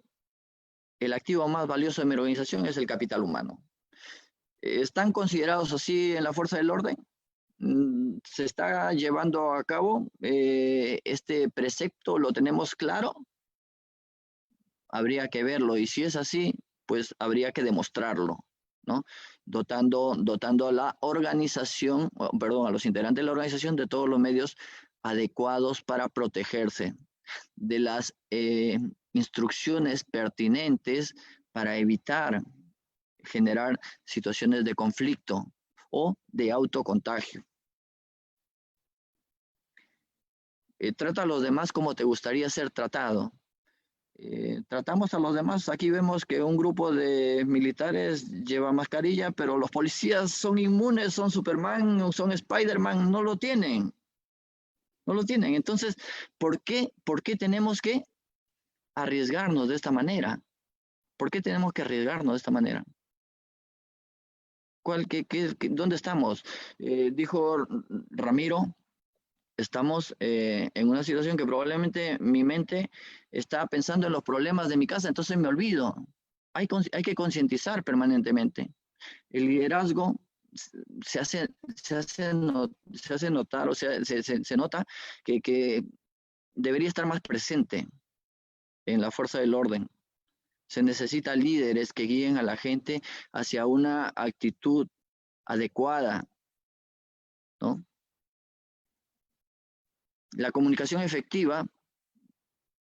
el activo más valioso de mi organización es el capital humano. ¿Están considerados así en la fuerza del orden? ¿Se está llevando a cabo este precepto? ¿Lo tenemos claro? Habría que verlo, y si es así, pues habría que demostrarlo, ¿no? Dotando a la organización, perdón, a los integrantes de la organización de todos los medios adecuados para protegerse, de las instrucciones pertinentes para evitar generar situaciones de conflicto o de autocontagio. Trata a los demás como te gustaría ser tratado. Tratamos a los demás. Aquí vemos que un grupo de militares lleva mascarilla, pero los policías son inmunes, son Superman, son Spider-Man, no lo tienen. No lo tienen. Entonces, ¿por qué tenemos que arriesgarnos de esta manera? ¿Por qué tenemos que arriesgarnos de esta manera? ¿Dónde estamos? Dijo Ramiro, estamos en una situación que probablemente mi mente está pensando en los problemas de mi casa, entonces me olvido. Hay que concientizar permanentemente. El liderazgo se hace notar, o sea, se nota que debería estar más presente en la fuerza del orden. Se necesitan líderes que guíen a la gente hacia una actitud adecuada, ¿no? La comunicación efectiva,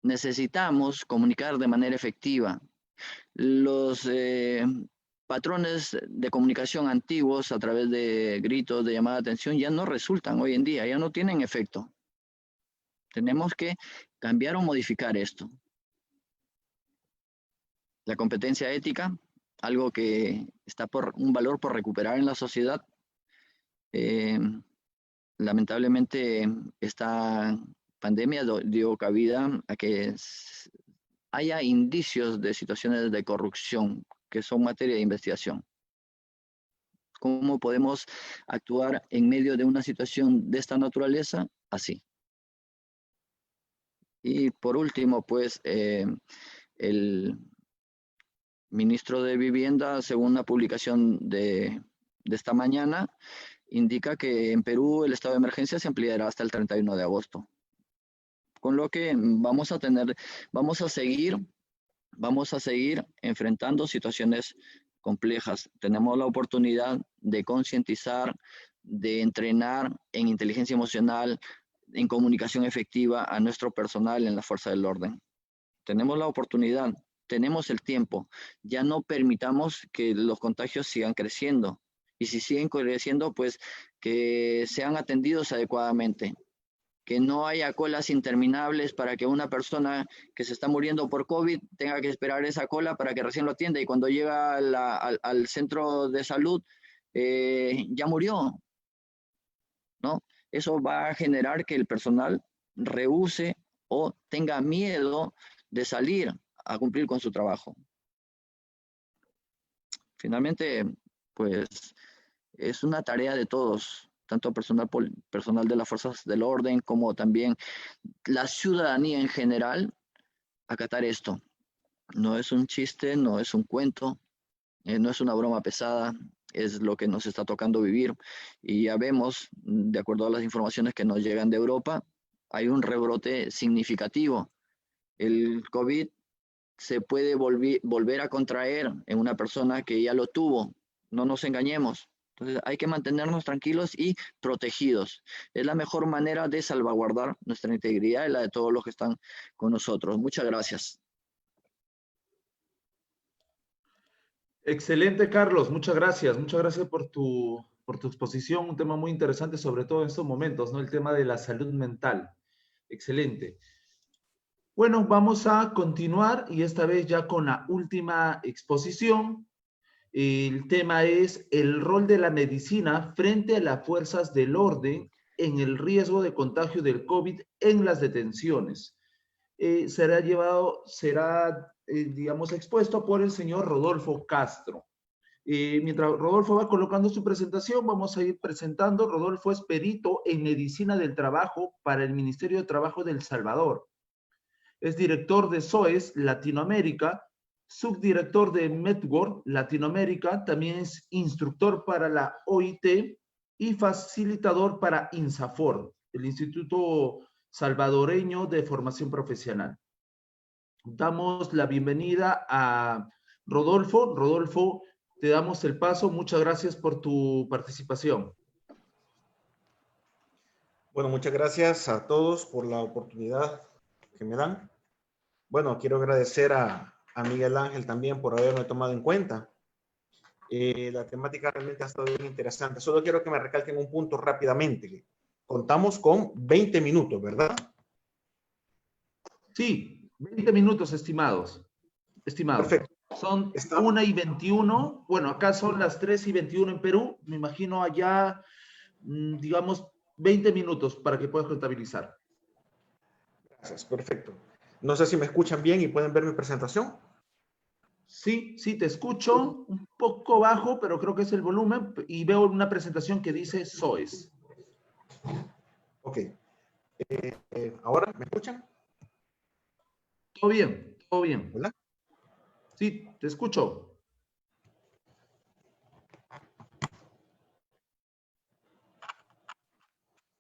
necesitamos comunicar de manera efectiva. Los patrones de comunicación antiguos a través de gritos, de llamada de atención, ya no resultan hoy en día, ya no tienen efecto. Tenemos que cambiar o modificar esto. La competencia ética, algo que está por un valor por recuperar en la sociedad. Lamentablemente, esta pandemia dio cabida a que haya indicios de situaciones de corrupción que son materia de investigación. ¿Cómo podemos actuar en medio de una situación de esta naturaleza? Así. Y por último, pues, el ministro de Vivienda, según una publicación de esta mañana, indica que en Perú el estado de emergencia se ampliará hasta el 31 de agosto. Con lo que vamos a seguir enfrentando situaciones complejas. Tenemos la oportunidad de concientizar, de entrenar en inteligencia emocional, en comunicación efectiva a nuestro personal en la fuerza del orden. Tenemos la oportunidad, tenemos el tiempo. Ya no permitamos que los contagios sigan creciendo. Y si siguen creciendo, pues que sean atendidos adecuadamente. Que no haya colas interminables para que una persona que se está muriendo por COVID tenga que esperar esa cola para que recién lo atienda y cuando llega al centro de salud ya murió, ¿no? Eso va a generar que el personal rehúse o tenga miedo de salir a cumplir con su trabajo. Finalmente, pues es una tarea de todos, tanto personal de las fuerzas del orden como también la ciudadanía en general, acatar esto. No es un chiste, no es un cuento, no es una broma pesada, es lo que nos está tocando vivir. Y ya vemos, de acuerdo a las informaciones que nos llegan de Europa, hay un rebrote significativo. El COVID se puede volver a contraer en una persona que ya lo tuvo. No nos engañemos. Entonces hay que mantenernos tranquilos y protegidos. Es la mejor manera de salvaguardar nuestra integridad y la de todos los que están con nosotros. Muchas gracias. Excelente, Carlos. Muchas gracias. Muchas gracias por tu exposición. Un tema muy interesante, sobre todo en estos momentos, ¿no? El tema de la salud mental. Excelente. Bueno, vamos a continuar y esta vez ya con la última exposición. El tema es el rol de la medicina frente a las fuerzas del orden en el riesgo de contagio del COVID en las detenciones. Será digamos, expuesto por el señor Rodolfo Castro. Mientras Rodolfo va colocando su presentación, vamos a ir presentando. Rodolfo es perito en medicina del trabajo para el Ministerio de Trabajo de El Salvador. Es director de SOES Latinoamérica, subdirector de Medworld Latinoamérica, también es instructor para la OIT y facilitador para INSAFOR, el Instituto Salvadoreño de Formación Profesional. Damos la bienvenida a Rodolfo. Rodolfo, te damos el paso. Muchas gracias por tu participación. Bueno, muchas gracias a todos por la oportunidad que me dan. Bueno, quiero agradecer a Miguel Ángel también por haberme tomado en cuenta. La temática realmente ha estado bien interesante. Solo quiero que me recalquen un punto rápidamente. Contamos con 20 minutos, ¿verdad? Sí, 20 minutos, estimados. Perfecto. Son 1:21. Bueno, acá son las 3:21 en Perú. Me imagino allá, digamos, 20 minutos para que puedas contabilizar. Gracias, perfecto. No sé si me escuchan bien y pueden ver mi presentación. Sí, sí, te escucho. Un poco bajo, pero creo que es el volumen. Y veo una presentación que dice SOES. Ok. ¿Ahora me escuchan? Todo bien, todo bien. ¿Hola? Sí, te escucho.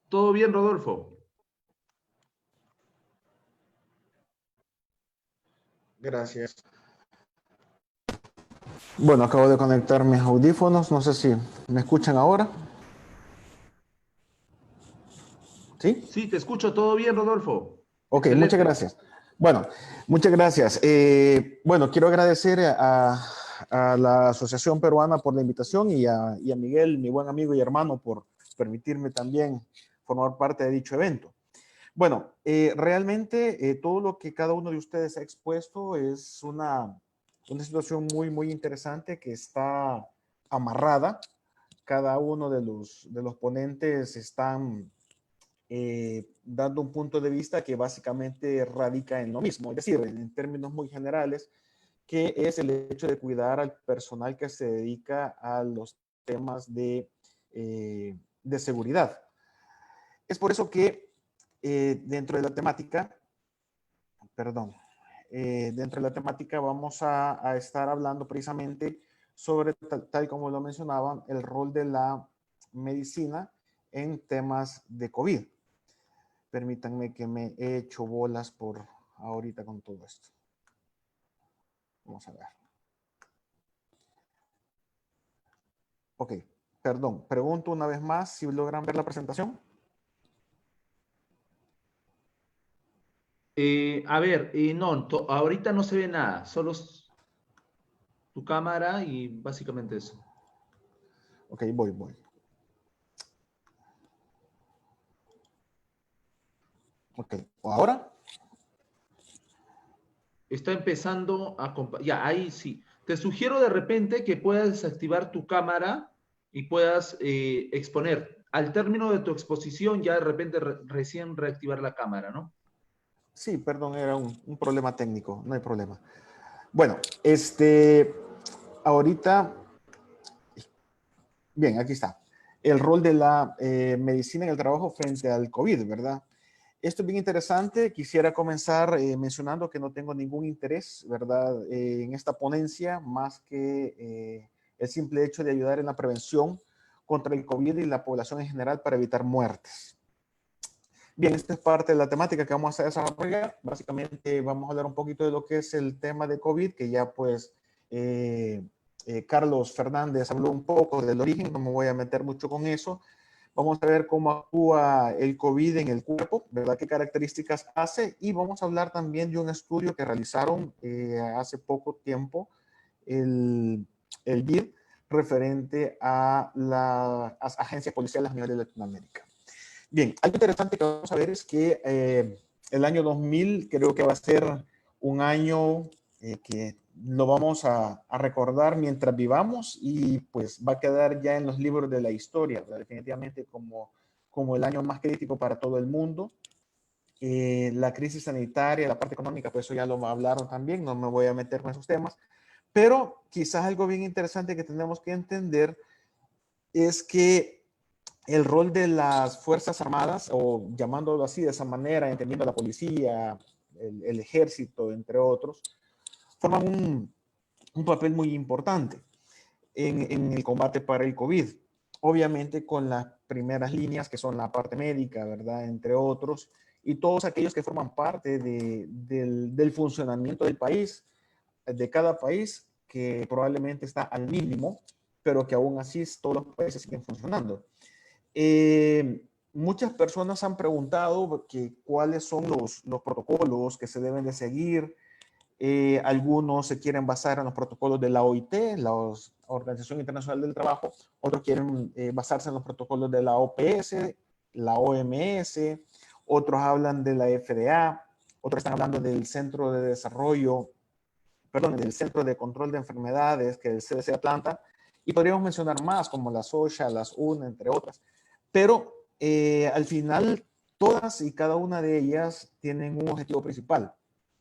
Todo bien, Rodolfo. Gracias. Bueno, acabo de conectar mis audífonos. No sé si me escuchan ahora. ¿Sí? Sí, te escucho. Todo bien, Rodolfo. Ok, Excelente. muchas gracias. Bueno, muchas gracias. Bueno, quiero agradecer a la Asociación Peruana por la invitación y a Miguel, mi buen amigo y hermano, por permitirme también formar parte de dicho evento. Bueno, realmente todo lo que cada uno de ustedes ha expuesto es una situación muy, muy interesante que está amarrada. Cada uno de los ponentes están dando un punto de vista que básicamente radica en lo mismo, es decir, en términos muy generales, que es el hecho de cuidar al personal que se dedica a los temas de seguridad. Es por eso que dentro de la temática, dentro de la temática vamos a estar hablando precisamente sobre, tal como lo mencionaban, el rol de la medicina en temas de COVID. Permítanme que me he hecho bolas por ahorita con todo esto. Vamos a ver. Ok, perdón. Pregunto una vez más si logran ver la presentación. A ver, no, ahorita no se ve nada. Solo tu cámara y básicamente eso. Ok, voy. Ok, ¿ahora? Está empezando a... Ya, ahí sí. Te sugiero de repente que puedas desactivar tu cámara y puedas exponer. Al término de tu exposición, ya de repente recién reactivar la cámara, ¿no? Sí, perdón, era un problema técnico, no hay problema. Bueno, ahorita, bien, aquí está. El rol de la medicina en el trabajo frente al COVID, ¿verdad? Esto es bien interesante. Quisiera comenzar mencionando que no tengo ningún interés, ¿verdad? En esta ponencia, más que el simple hecho de ayudar en la prevención contra el COVID y la población en general para evitar muertes. Bien, esta es parte de la temática que vamos a desarrollar. Básicamente vamos a hablar un poquito de lo que es el tema de COVID, que ya pues Carlos Fernández habló un poco del origen, no me voy a meter mucho con eso. Vamos a ver cómo actúa el COVID en el cuerpo, ¿verdad? Qué características hace, y vamos a hablar también de un estudio que realizaron hace poco tiempo, el BID, referente a las agencias policiales a nivel de Latinoamérica. Bien, algo interesante que vamos a ver es que el año 2000 creo que va a ser un año que lo vamos a recordar mientras vivamos, y pues va a quedar ya en los libros de la historia, ¿verdad? Definitivamente como el año más crítico para todo el mundo. La crisis sanitaria, la parte económica, pues eso ya lo hablaron también, no me voy a meter con esos temas, pero quizás algo bien interesante que tenemos que entender es que el rol de las Fuerzas Armadas, o llamándolo así de esa manera, entendiendo la policía, el ejército, entre otros, forman un papel muy importante en el combate para el COVID. Obviamente con las primeras líneas, que son la parte médica, ¿verdad? Entre otros, y todos aquellos que forman parte del funcionamiento del país, de cada país, que probablemente está al mínimo, pero que aún así todos los países siguen funcionando. Muchas personas han preguntado cuáles son los protocolos que se deben de seguir. Algunos se quieren basar en los protocolos de la OIT, la Organización Internacional del Trabajo. Otros quieren basarse en los protocolos de la OPS, la OMS. Otros hablan de la FDA. Otros están hablando del Centro de Desarrollo, perdón, del Centro de Control de Enfermedades, que es el CDC Atlanta. Y podríamos mencionar más, como las OSHA, las UNA, entre otras. Pero al final, todas y cada una de ellas tienen un objetivo principal,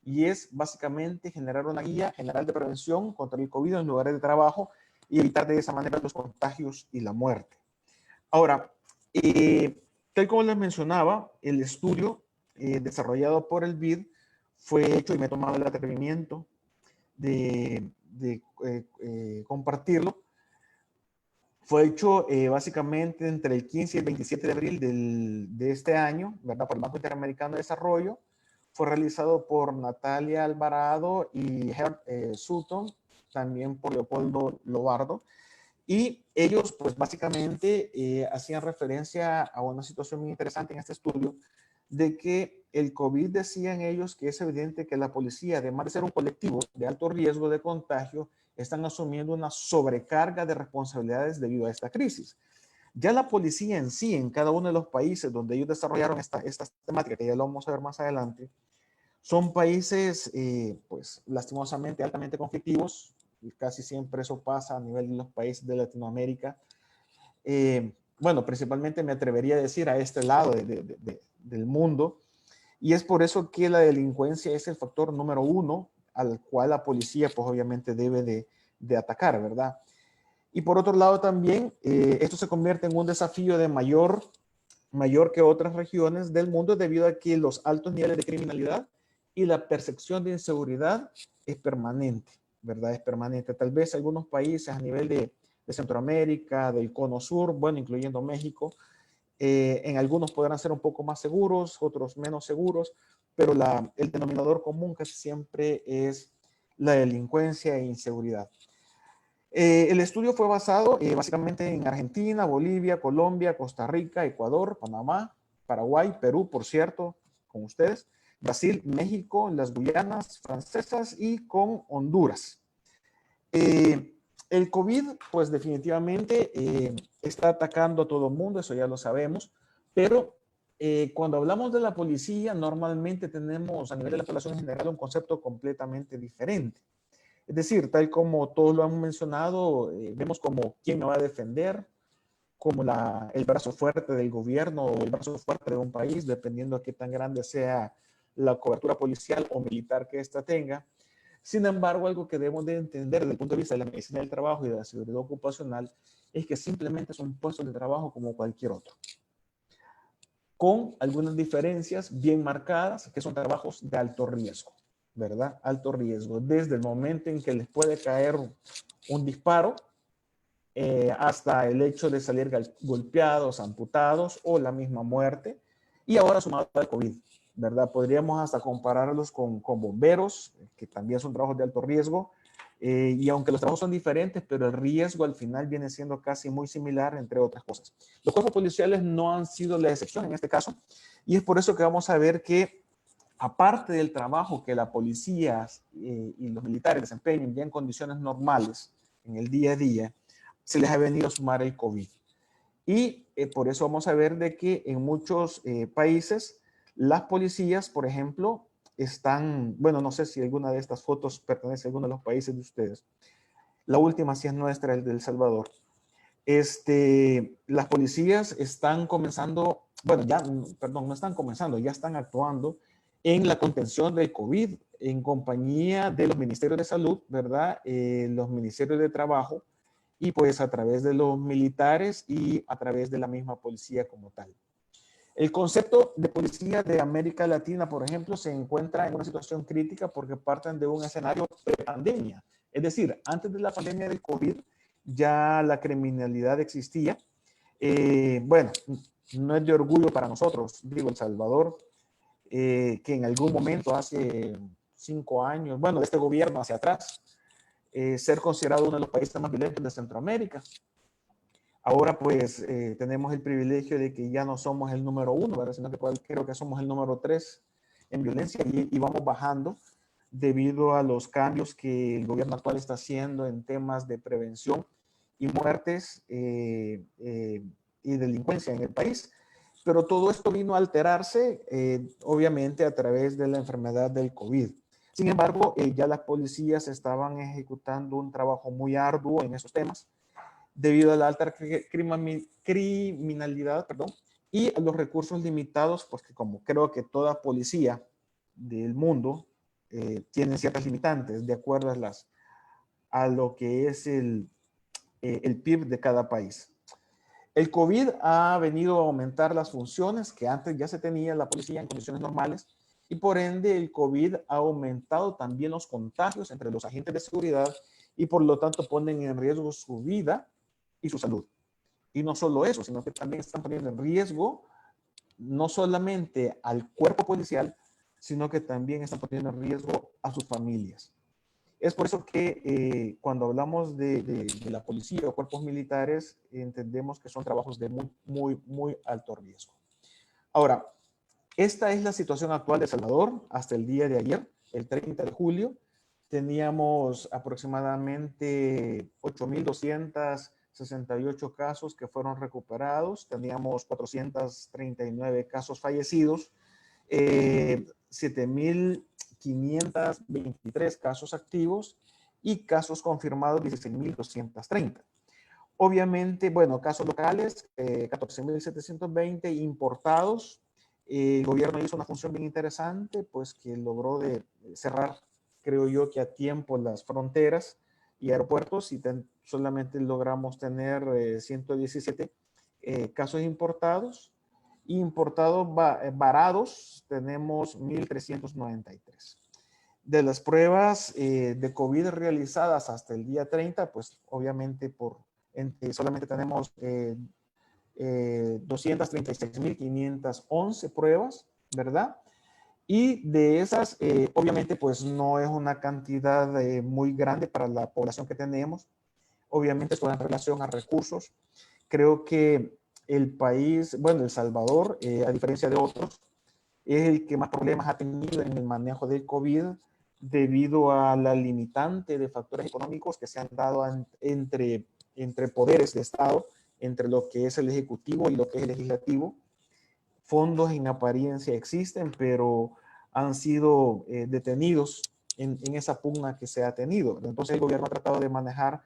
y es básicamente generar una guía general de prevención contra el COVID en lugares de trabajo y evitar de esa manera los contagios y la muerte. Ahora, tal como les mencionaba, el estudio desarrollado por el BID fue hecho, y me he tomado el atrevimiento de compartirlo. Fue hecho básicamente entre el 15 y el 27 de abril de este año, ¿verdad? Por el Banco Interamericano de Desarrollo. Fue realizado por Natalia Alvarado y Herb Sutton, también por Leopoldo Lobardo. Y ellos, pues básicamente hacían referencia a una situación muy interesante en este estudio, de que el COVID, decían ellos, que es evidente que la policía, además de ser un colectivo de alto riesgo de contagio, están asumiendo una sobrecarga de responsabilidades debido a esta crisis. Ya la policía en sí, en cada uno de los países donde ellos desarrollaron esta temática, que ya lo vamos a ver más adelante, son países, pues lastimosamente, altamente conflictivos, y casi siempre eso pasa a nivel de los países de Latinoamérica. Bueno, principalmente me atrevería a decir a este lado del mundo, y es por eso que la delincuencia es el factor número uno al cual la policía, pues obviamente debe de atacar, ¿verdad? Y por otro lado también, esto se convierte en un desafío de mayor que otras regiones del mundo, debido a que los altos niveles de criminalidad y la percepción de inseguridad es permanente, ¿verdad? Es permanente. Tal vez algunos países a nivel de Centroamérica, del Cono Sur, bueno, incluyendo México, en algunos podrán ser un poco más seguros, otros menos seguros, pero el denominador común casi siempre es la delincuencia e inseguridad. El estudio fue basado básicamente en Argentina, Bolivia, Colombia, Costa Rica, Ecuador, Panamá, Paraguay, Perú, por cierto, con ustedes, Brasil, México, las Guyanas francesas y con Honduras. El COVID, pues definitivamente está atacando a todo el mundo, eso ya lo sabemos, pero cuando hablamos de la policía, normalmente tenemos a nivel de la población en general un concepto completamente diferente. Es decir, tal como todos lo han mencionado, vemos como quién me va a defender, como el brazo fuerte del gobierno o el brazo fuerte de un país, dependiendo de qué tan grande sea la cobertura policial o militar que ésta tenga. Sin embargo, algo que debemos de entender desde el punto de vista de la medicina del trabajo y de la seguridad ocupacional es que simplemente son puestos de trabajo como cualquier otro, con algunas diferencias bien marcadas, que son trabajos de alto riesgo, ¿verdad? Alto riesgo, desde el momento en que les puede caer un disparo hasta el hecho de salir golpeados, amputados o la misma muerte. y ahora sumado al COVID, ¿verdad? Podríamos hasta compararlos con bomberos, que también son trabajos de alto riesgo, y aunque los trabajos son diferentes, pero el riesgo al final viene siendo casi muy similar, entre otras cosas. Los cuerpos policiales no han sido la excepción en este caso, y es por eso que vamos a ver que, aparte del trabajo que la policía y los militares desempeñan ya en condiciones normales, en el día a día, se les ha venido a sumar el COVID. Y por eso vamos a ver de que en muchos países las policías, por ejemplo, están, bueno, no sé si alguna de estas fotos pertenece a alguno de los países de ustedes. La última sí es nuestra, el de El Salvador. Las policías están comenzando, bueno, ya, perdón, no están comenzando, ya están actuando en la contención del COVID en compañía de los ministerios de salud, ¿verdad? Los ministerios de trabajo, y pues a través de los militares y a través de la misma policía como tal. El concepto de policía de América Latina, por ejemplo, se encuentra en una situación crítica porque parten de un escenario pre-pandemia. Es decir, antes de la pandemia del COVID ya la criminalidad existía. Bueno, no es de orgullo para nosotros, digo, El Salvador, que en algún momento hace 5 años, bueno, de este gobierno hacia atrás, ser considerado uno de los países más violentos de Centroamérica. Ahora pues tenemos el privilegio de que ya no somos el número 1, ¿verdad? Sino que creo que somos el número 3 en violencia y vamos bajando debido a los cambios que el gobierno actual está haciendo en temas de prevención y muertes y delincuencia en el país. Pero todo esto vino a alterarse, obviamente, a través de la enfermedad del COVID. Sin embargo, ya las policías estaban ejecutando un trabajo muy arduo en esos temas, debido a la alta criminalidad, perdón, y a los recursos limitados, porque como creo que toda policía del mundo tiene ciertas limitantes de acuerdo a lo que es el PIB de cada país. El COVID ha venido a aumentar las funciones que antes ya se tenía la policía en condiciones normales, y por ende el COVID ha aumentado también los contagios entre los agentes de seguridad y por lo tanto ponen en riesgo su vida y su salud. Y no solo eso, sino que también están poniendo en riesgo no solamente al cuerpo policial, sino que también están poniendo en riesgo a sus familias. Es por eso que cuando hablamos de la policía o cuerpos militares, entendemos que son trabajos de muy alto riesgo. Ahora, esta es la situación actual de El Salvador hasta el día de ayer, el 30 de julio. Teníamos aproximadamente 8.268 casos que fueron recuperados, teníamos 439 casos fallecidos, 7.523 casos activos y casos confirmados 16.230. Obviamente, bueno, casos locales, 14.720, importados. El gobierno hizo una función bien interesante, pues que logró de cerrar, creo yo, que a tiempo las fronteras y aeropuertos, y solamente logramos tener 117 casos importados. Importados varados tenemos 1.393. De las pruebas de COVID realizadas hasta el día 30, pues obviamente solamente tenemos 236.511 pruebas, ¿verdad? Y de esas, obviamente, pues no es una cantidad muy grande para la población que tenemos. Obviamente, esto en relación a recursos. Creo que el país, bueno, El Salvador, a diferencia de otros, es el que más problemas ha tenido en el manejo del COVID debido a la limitante de factores económicos que se han dado entre poderes de Estado, entre lo que es el Ejecutivo y lo que es el Legislativo. Fondos en apariencia existen, pero han sido detenidos en esa pugna que se ha tenido. Entonces el gobierno ha tratado de manejar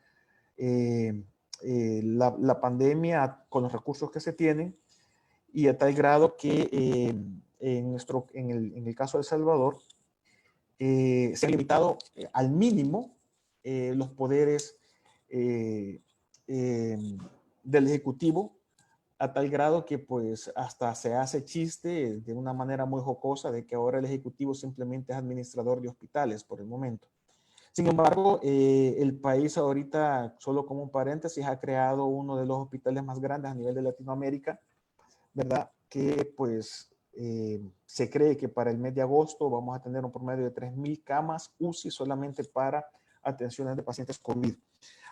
la pandemia con los recursos que se tienen, y a tal grado que en el caso de El Salvador se han limitado al mínimo los poderes del Ejecutivo, a tal grado que pues hasta se hace chiste de una manera muy jocosa de que ahora el Ejecutivo simplemente es administrador de hospitales por el momento. Sin embargo, el país ahorita, solo como un paréntesis, ha creado uno de los hospitales más grandes a nivel de Latinoamérica, ¿verdad? Que pues Se cree que para el mes de agosto vamos a tener un promedio de 3.000 camas UCI solamente para atenciones de pacientes COVID.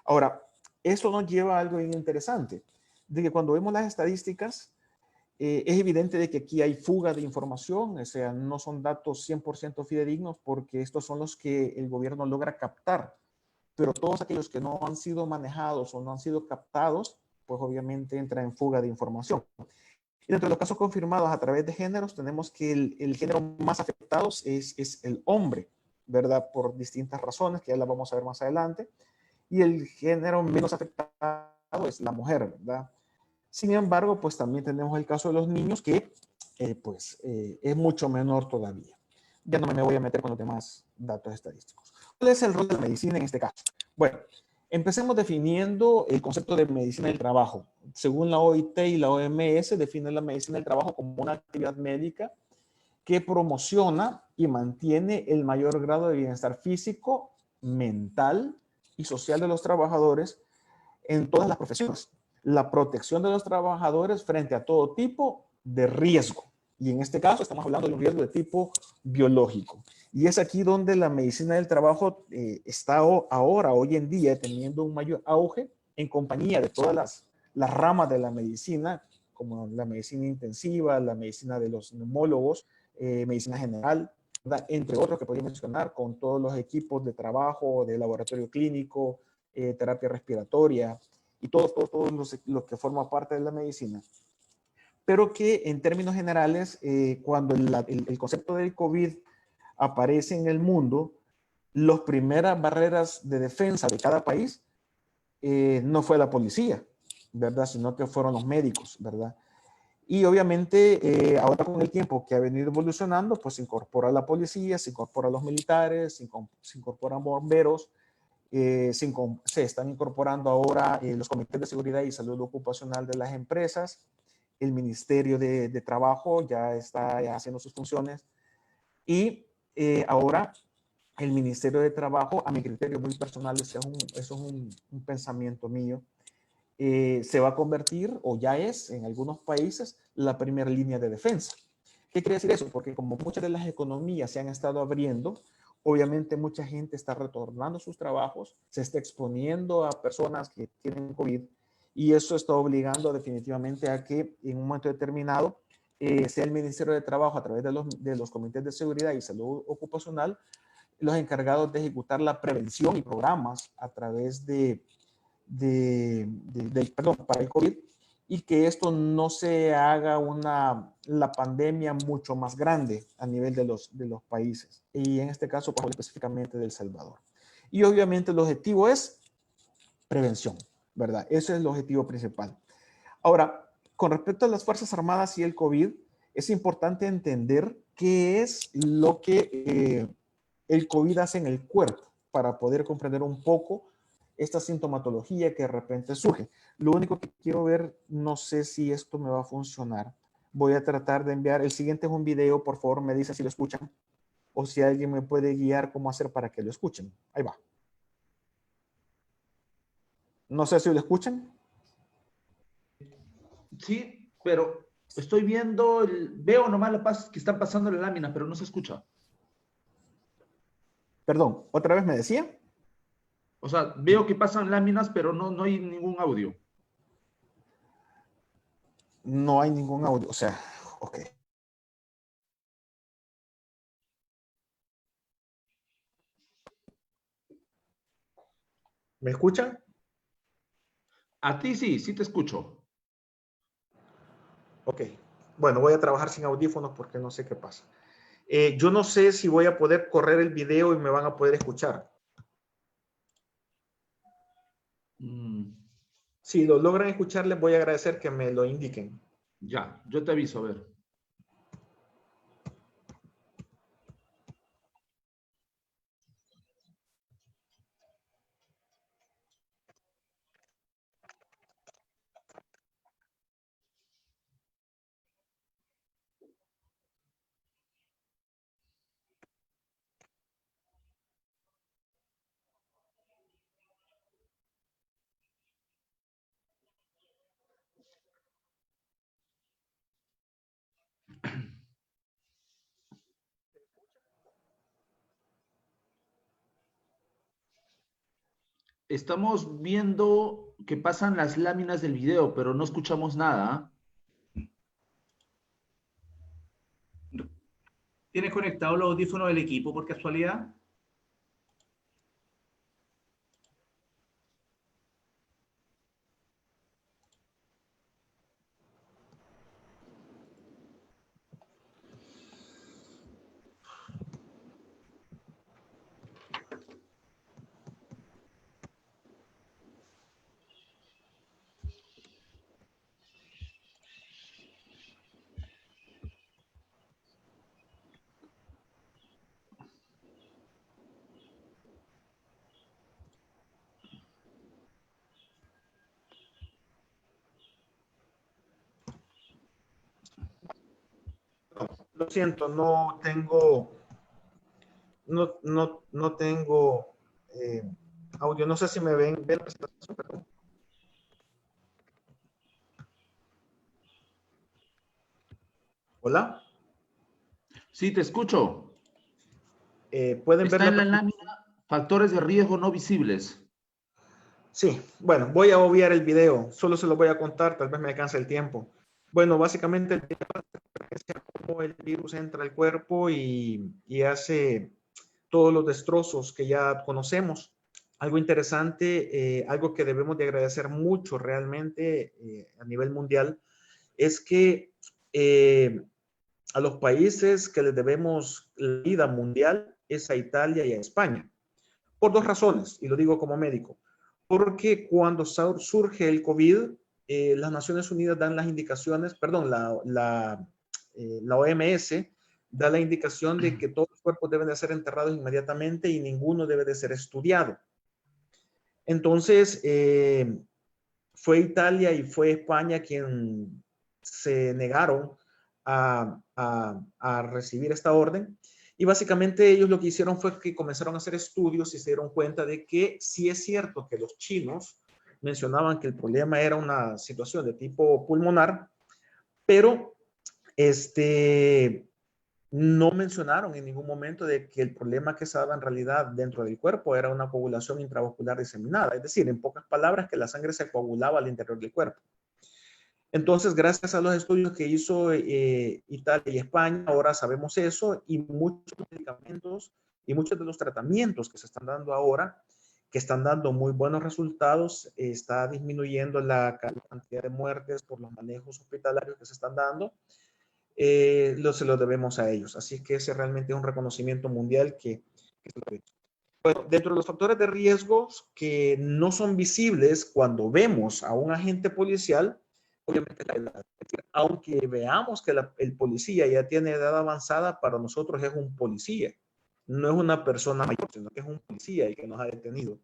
Ahora, eso nos lleva a algo bien interesante, de que cuando vemos las estadísticas, es evidente de que aquí hay fuga de información, o sea, no son datos 100% fidedignos porque estos son los que el gobierno logra captar, pero todos aquellos que no han sido manejados o no han sido captados, pues obviamente entra en fuga de información. Y dentro de los casos confirmados a través de géneros, tenemos que el género más afectado es el hombre, ¿verdad? Por distintas razones, que ya las vamos a ver más adelante. Y el género menos afectado es la mujer, ¿verdad? Sin embargo, pues también tenemos el caso de los niños que, es mucho menor todavía. Ya no me voy a meter con los demás datos estadísticos. ¿Cuál es el rol de la medicina en este caso? Bueno, empecemos definiendo el concepto de medicina del trabajo. Según la OIT y la OMS, define la medicina del trabajo como una actividad médica que promociona y mantiene el mayor grado de bienestar físico, mental y social de los trabajadores en todas las profesiones. La protección de los trabajadores frente a todo tipo de riesgo. Y en este caso estamos hablando de un riesgo de tipo biológico. Y es aquí donde la medicina del trabajo está ahora, hoy en día, teniendo un mayor auge en compañía de todas las ramas de la medicina, como la medicina intensiva, la medicina de los neumólogos, medicina general, ¿verdad? Entre otros que podría mencionar, con todos los equipos de trabajo, de laboratorio clínico, terapia respiratoria y todo lo que forma parte de la medicina. Pero que en términos generales, cuando el concepto del COVID aparece en el mundo, las primeras barreras de defensa de cada país no fue la policía, ¿verdad? Sino que fueron los médicos, ¿verdad? Y obviamente ahora con el tiempo que ha venido evolucionando, pues se incorpora la policía, se incorporan los militares, se incorporan bomberos, se están incorporando ahora los comités de seguridad y salud ocupacional de las empresas, el Ministerio de Trabajo ya está haciendo sus funciones y ahora el Ministerio de Trabajo, a mi criterio muy personal, eso es un pensamiento mío, se va a convertir, o ya es en algunos países, la primera línea de defensa. ¿Qué quiere decir eso? Porque como muchas de las economías se han estado abriendo, obviamente mucha gente está retornando a sus trabajos, se está exponiendo a personas que tienen COVID y eso está obligando definitivamente a que en un momento determinado sea el Ministerio de Trabajo a través de los comités de seguridad y salud ocupacional los encargados de ejecutar la prevención y programas a través perdón, para el COVID y que esto no se haga la pandemia mucho más grande a nivel de los países y en este caso pues, específicamente de El Salvador. Y obviamente el objetivo es prevención, ¿verdad? Ese es el objetivo principal. Ahora, con respecto a las Fuerzas Armadas y el COVID, es importante entender qué es lo que el COVID hace en el cuerpo para poder comprender un poco esta sintomatología que de repente surge. Lo único que quiero ver, no sé si esto me va a funcionar. Voy a tratar de enviar, el siguiente es un video, por favor me dicen si lo escuchan o si alguien me puede guiar cómo hacer para que lo escuchen. Ahí va. No sé si lo escuchan. Sí, pero estoy viendo, veo nomás que están pasando las láminas, pero no se escucha. Perdón, otra vez me decía. O sea, veo que pasan láminas, pero no hay ningún audio. No hay ningún audio, o sea, ok. ¿Me escuchan? A ti sí te escucho. Ok. Bueno, voy a trabajar sin audífonos porque no sé qué pasa. Yo no sé si voy a poder correr el video y me van a poder escuchar. Si lo logran escuchar, les voy a agradecer que me lo indiquen. Ya, yo te aviso, a ver. Estamos viendo que pasan las láminas del video, pero no escuchamos nada. ¿Tienes conectado los audífonos del equipo por casualidad? Lo siento, no tengo, no tengo audio. No sé si me ven la presentación, perdón. Hola. Sí, te escucho. ¿Pueden ver Está la en la presentación? lámina factores de riesgo no visibles. Sí, bueno, voy a obviar el video. Solo se lo voy a contar, tal vez me alcance el tiempo. Bueno, básicamente el video es cómo el virus entra al cuerpo y hace todos los destrozos que ya conocemos. Algo interesante, algo que debemos de agradecer mucho realmente a nivel mundial, es que a los países que les debemos la vida mundial es a Italia y a España. Por dos razones, y lo digo como médico. Porque cuando surge el COVID, las Naciones Unidas dan las indicaciones, perdón, la OMS da la indicación de que todos los cuerpos deben de ser enterrados inmediatamente y ninguno debe de ser estudiado. Entonces, fue Italia y fue España quien se negaron a recibir esta orden. Y básicamente ellos lo que hicieron fue que comenzaron a hacer estudios y se dieron cuenta de que sí es cierto que los chinos mencionaban que el problema era una situación de tipo pulmonar, pero no mencionaron en ningún momento de que el problema que se daba en realidad dentro del cuerpo era una coagulación intravascular diseminada, es decir, en pocas palabras, que la sangre se coagulaba al interior del cuerpo. Entonces, gracias a los estudios que hizo Italia y España, ahora sabemos eso, y muchos medicamentos y muchos de los tratamientos que se están dando ahora, que están dando muy buenos resultados, está disminuyendo la cantidad de muertes por los manejos hospitalarios que se están dando, se lo debemos a ellos. Así que ese realmente es un reconocimiento mundial que se lo debe. Bueno, dentro de los factores de riesgos que no son visibles cuando vemos a un agente policial, obviamente la edad. Aunque veamos que el policía ya tiene edad avanzada, para nosotros es un policía. No es una persona mayor, sino que es un policía el que nos ha detenido.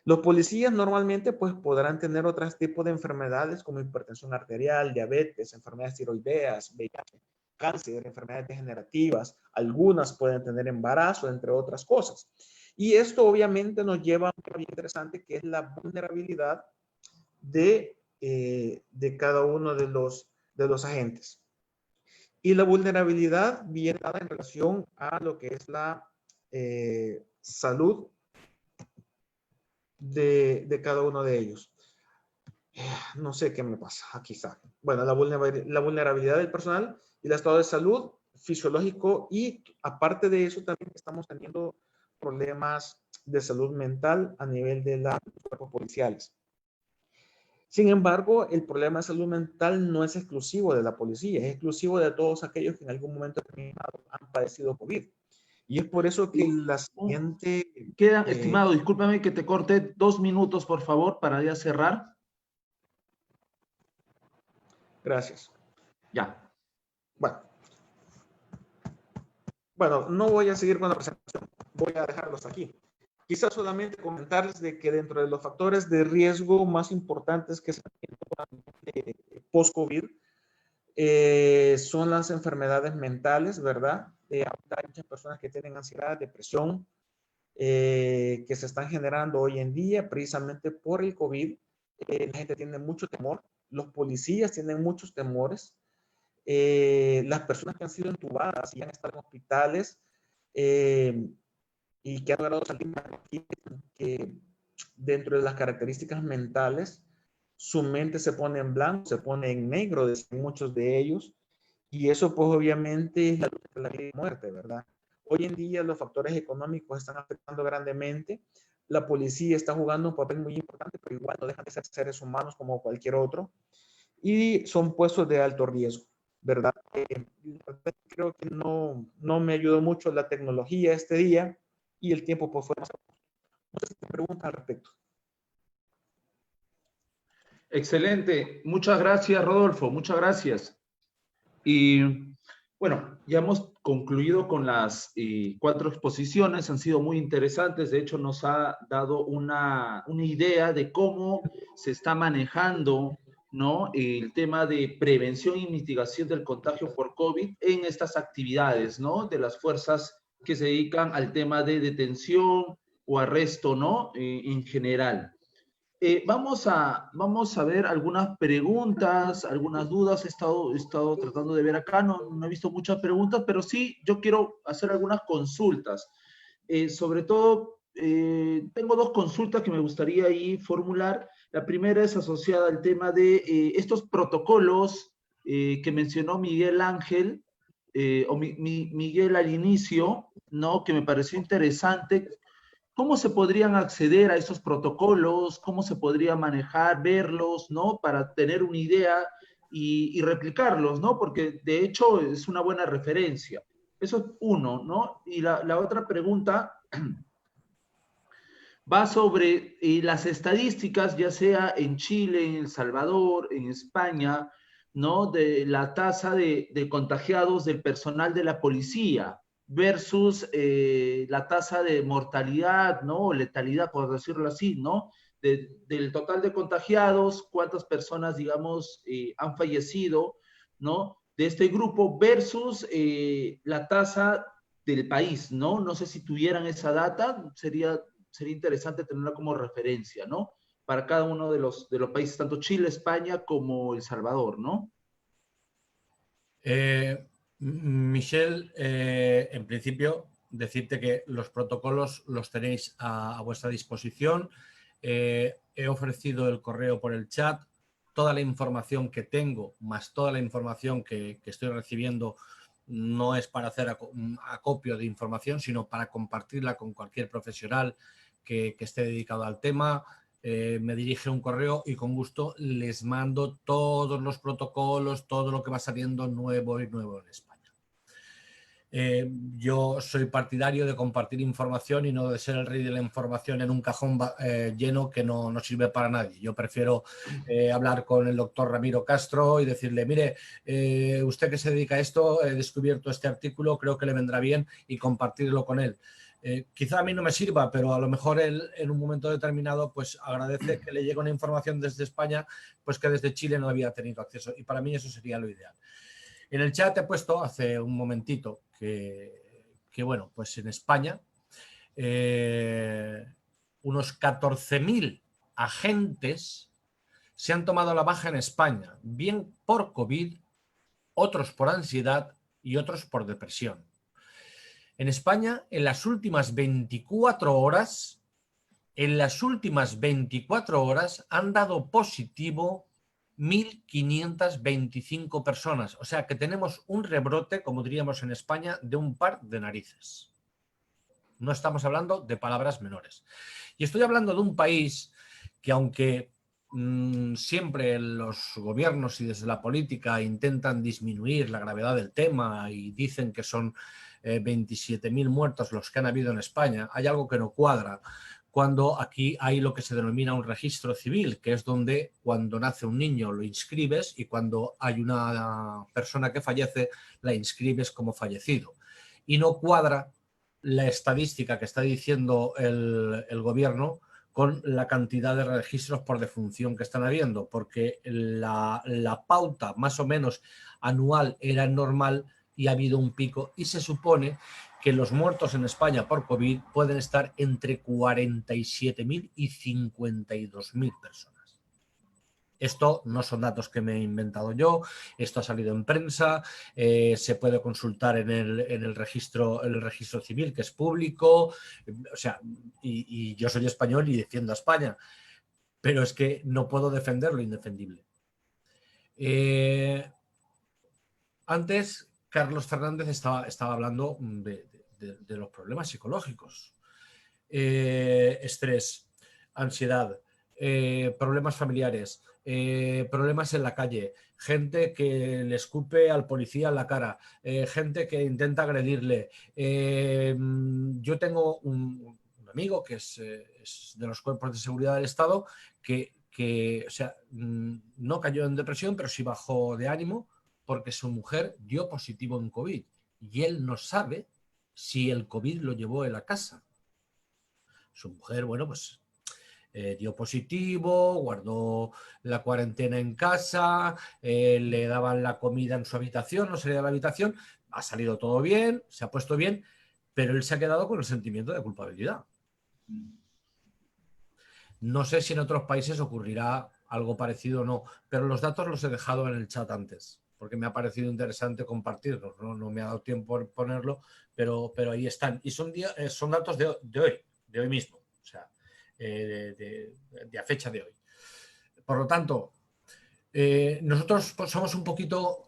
Los policías normalmente pues podrán tener otros tipos de enfermedades como hipertensión arterial, diabetes, enfermedades tiroideas, VIH, cáncer, enfermedades degenerativas. Algunas pueden tener embarazo, entre otras cosas. Y esto obviamente nos lleva a un tema bien interesante, que es la vulnerabilidad de cada uno de los agentes. Y la vulnerabilidad viene dada en relación a lo que es la salud de cada uno de ellos. No sé qué me pasa, aquí está. Bueno, la vulnerabilidad del personal y el estado de salud fisiológico, y aparte de eso también estamos teniendo problemas de salud mental a nivel de los cuerpos policiales. Sin embargo, el problema de salud mental no es exclusivo de la policía, es exclusivo de todos aquellos que en algún momento determinado han padecido COVID. Y es por eso que la siguiente... Estimado, discúlpame que te corte 2 minutos, por favor, para ya cerrar. Gracias. Ya. Bueno, no voy a seguir con la presentación, voy a dejarlos aquí. Quizás solamente comentarles de que dentro de los factores de riesgo más importantes que se tienen post-COVID son las enfermedades mentales, ¿verdad? Hay muchas personas que tienen ansiedad, depresión, que se están generando hoy en día precisamente por el COVID. La gente tiene mucho temor, los policías tienen muchos temores, las personas que han sido entubadas y han estado en hospitales y que han logrado salir dentro de las características mentales, su mente se pone en blanco, se pone en negro, dicen muchos de ellos, y eso pues obviamente es la vida y muerte, ¿verdad? Hoy en día los factores económicos están afectando grandemente. La policía está jugando un papel muy importante, pero igual no dejan de ser seres humanos como cualquier otro. Y son puestos de alto riesgo, ¿verdad? Creo que no me ayudó mucho la tecnología este día y el tiempo pues fue más. No sé si te preguntan al respecto. Excelente. Muchas gracias, Rodolfo. Muchas gracias. Y bueno, ya hemos concluido con las 4 exposiciones. Han sido muy interesantes. De hecho, nos ha dado una idea de cómo se está manejando, ¿no?, el tema de prevención y mitigación del contagio por COVID en estas actividades, ¿no?, de las fuerzas que se dedican al tema de detención o arresto, ¿no?, en general. Vamos a ver algunas preguntas, algunas dudas. He estado tratando de ver acá, no he visto muchas preguntas, pero sí yo quiero hacer algunas consultas. Sobre todo, tengo 2 consultas que me gustaría ahí formular. La primera es asociada al tema de estos protocolos que mencionó Miguel Ángel, Miguel al inicio, ¿no?, que me pareció interesante. ¿Cómo se podrían acceder a esos protocolos? ¿Cómo se podría manejar, verlos, ¿no?, para tener una idea y replicarlos, ¿no? Porque de hecho es una buena referencia. Eso es uno, ¿no? Y la otra pregunta va sobre las estadísticas, ya sea en Chile, en El Salvador, en España, ¿no?, de la tasa de contagiados del personal de la policía versus la tasa de mortalidad, ¿no?, o letalidad, por decirlo así, ¿no?, del total de contagiados, cuántas personas, digamos, han fallecido, ¿no?, de este grupo versus la tasa del país, ¿no? No sé si tuvieran esa data, sería interesante tenerla como referencia, ¿no?, para cada uno de los países, tanto Chile, España como El Salvador, ¿no? Michelle, en principio, decirte que los protocolos los tenéis a vuestra disposición. He ofrecido el correo por el chat. Toda la información que tengo, más toda la información que estoy recibiendo, no es para hacer acopio de información, sino para compartirla con cualquier profesional que esté dedicado al tema. Me dirige un correo y con gusto les mando todos los protocolos, todo lo que va saliendo nuevo en España. Yo soy partidario de compartir información y no de ser el rey de la información en un cajón lleno que no sirve para nadie. Yo prefiero hablar con el doctor Ramiro Castro y decirle, mire, usted que se dedica a esto, he descubierto este artículo, creo que le vendrá bien, y compartirlo con él. Quizá a mí no me sirva, pero a lo mejor él en un momento determinado pues agradece que le llegue una información desde España pues que desde Chile no había tenido acceso, y para mí eso sería lo ideal. En el chat he puesto hace un momentito que bueno, pues en España unos 14.000 agentes se han tomado la baja en España, bien por COVID, otros por ansiedad y otros por depresión. En España, en las últimas 24 horas, han dado positivo 1.525 personas. O sea que tenemos un rebrote, como diríamos en España, de un par de narices. No estamos hablando de palabras menores. Y estoy hablando de un país que, aunque siempre los gobiernos y desde la política intentan disminuir la gravedad del tema y dicen que son 27.000 muertos los que han habido en España, hay algo que no cuadra. Cuando aquí hay lo que se denomina un registro civil, que es donde cuando nace un niño lo inscribes y cuando hay una persona que fallece la inscribes como fallecido. Y no cuadra la estadística que está diciendo el gobierno con la cantidad de registros por defunción que están habiendo, porque la pauta más o menos anual era normal y ha habido un pico, y se supone que los muertos en España por COVID pueden estar entre 47.000 y 52.000 personas. Esto no son datos que me he inventado yo, esto ha salido en prensa, se puede consultar en el registro civil, que es público, o sea, y yo soy español y defiendo a España, pero es que no puedo defender lo indefendible. Antes, Carlos Fernández estaba hablando de los problemas psicológicos. Estrés, ansiedad, problemas familiares, problemas en la calle, gente que le escupe al policía en la cara, gente que intenta agredirle. Yo tengo un amigo que es de los cuerpos de seguridad del Estado que o sea, no cayó en depresión, pero sí bajó de ánimo porque su mujer dio positivo en COVID y él no sabe si el COVID lo llevó él a casa. Su mujer, bueno, pues dio positivo, guardó la cuarentena en casa, le daban la comida en su habitación, no salía de la habitación, ha salido todo bien, se ha puesto bien, pero él se ha quedado con el sentimiento de culpabilidad. No sé si en otros países ocurrirá algo parecido o no, pero los datos los he dejado en el chat antes, porque me ha parecido interesante compartirlos, no me ha dado tiempo por ponerlo, pero ahí están. Y son datos de hoy mismo, o sea, de a fecha de hoy. Por lo tanto, nosotros somos un poquito,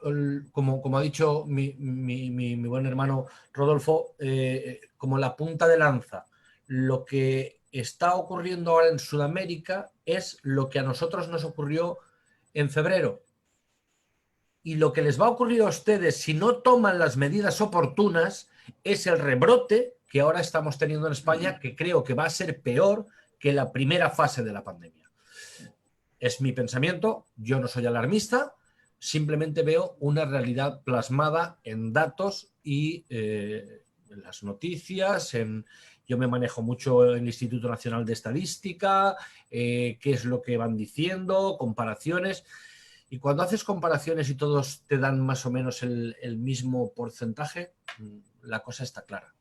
como ha dicho mi buen hermano Rodolfo, como la punta de lanza. Lo que está ocurriendo ahora en Sudamérica es lo que a nosotros nos ocurrió en febrero. Y lo que les va a ocurrir a ustedes si no toman las medidas oportunas es el rebrote que ahora estamos teniendo en España, que creo que va a ser peor que la primera fase de la pandemia. Es mi pensamiento, yo no soy alarmista, simplemente veo una realidad plasmada en datos y en las noticias, yo me manejo mucho en el Instituto Nacional de Estadística, qué es lo que van diciendo, comparaciones. Y cuando haces comparaciones y todos te dan más o menos el mismo porcentaje, la cosa está clara.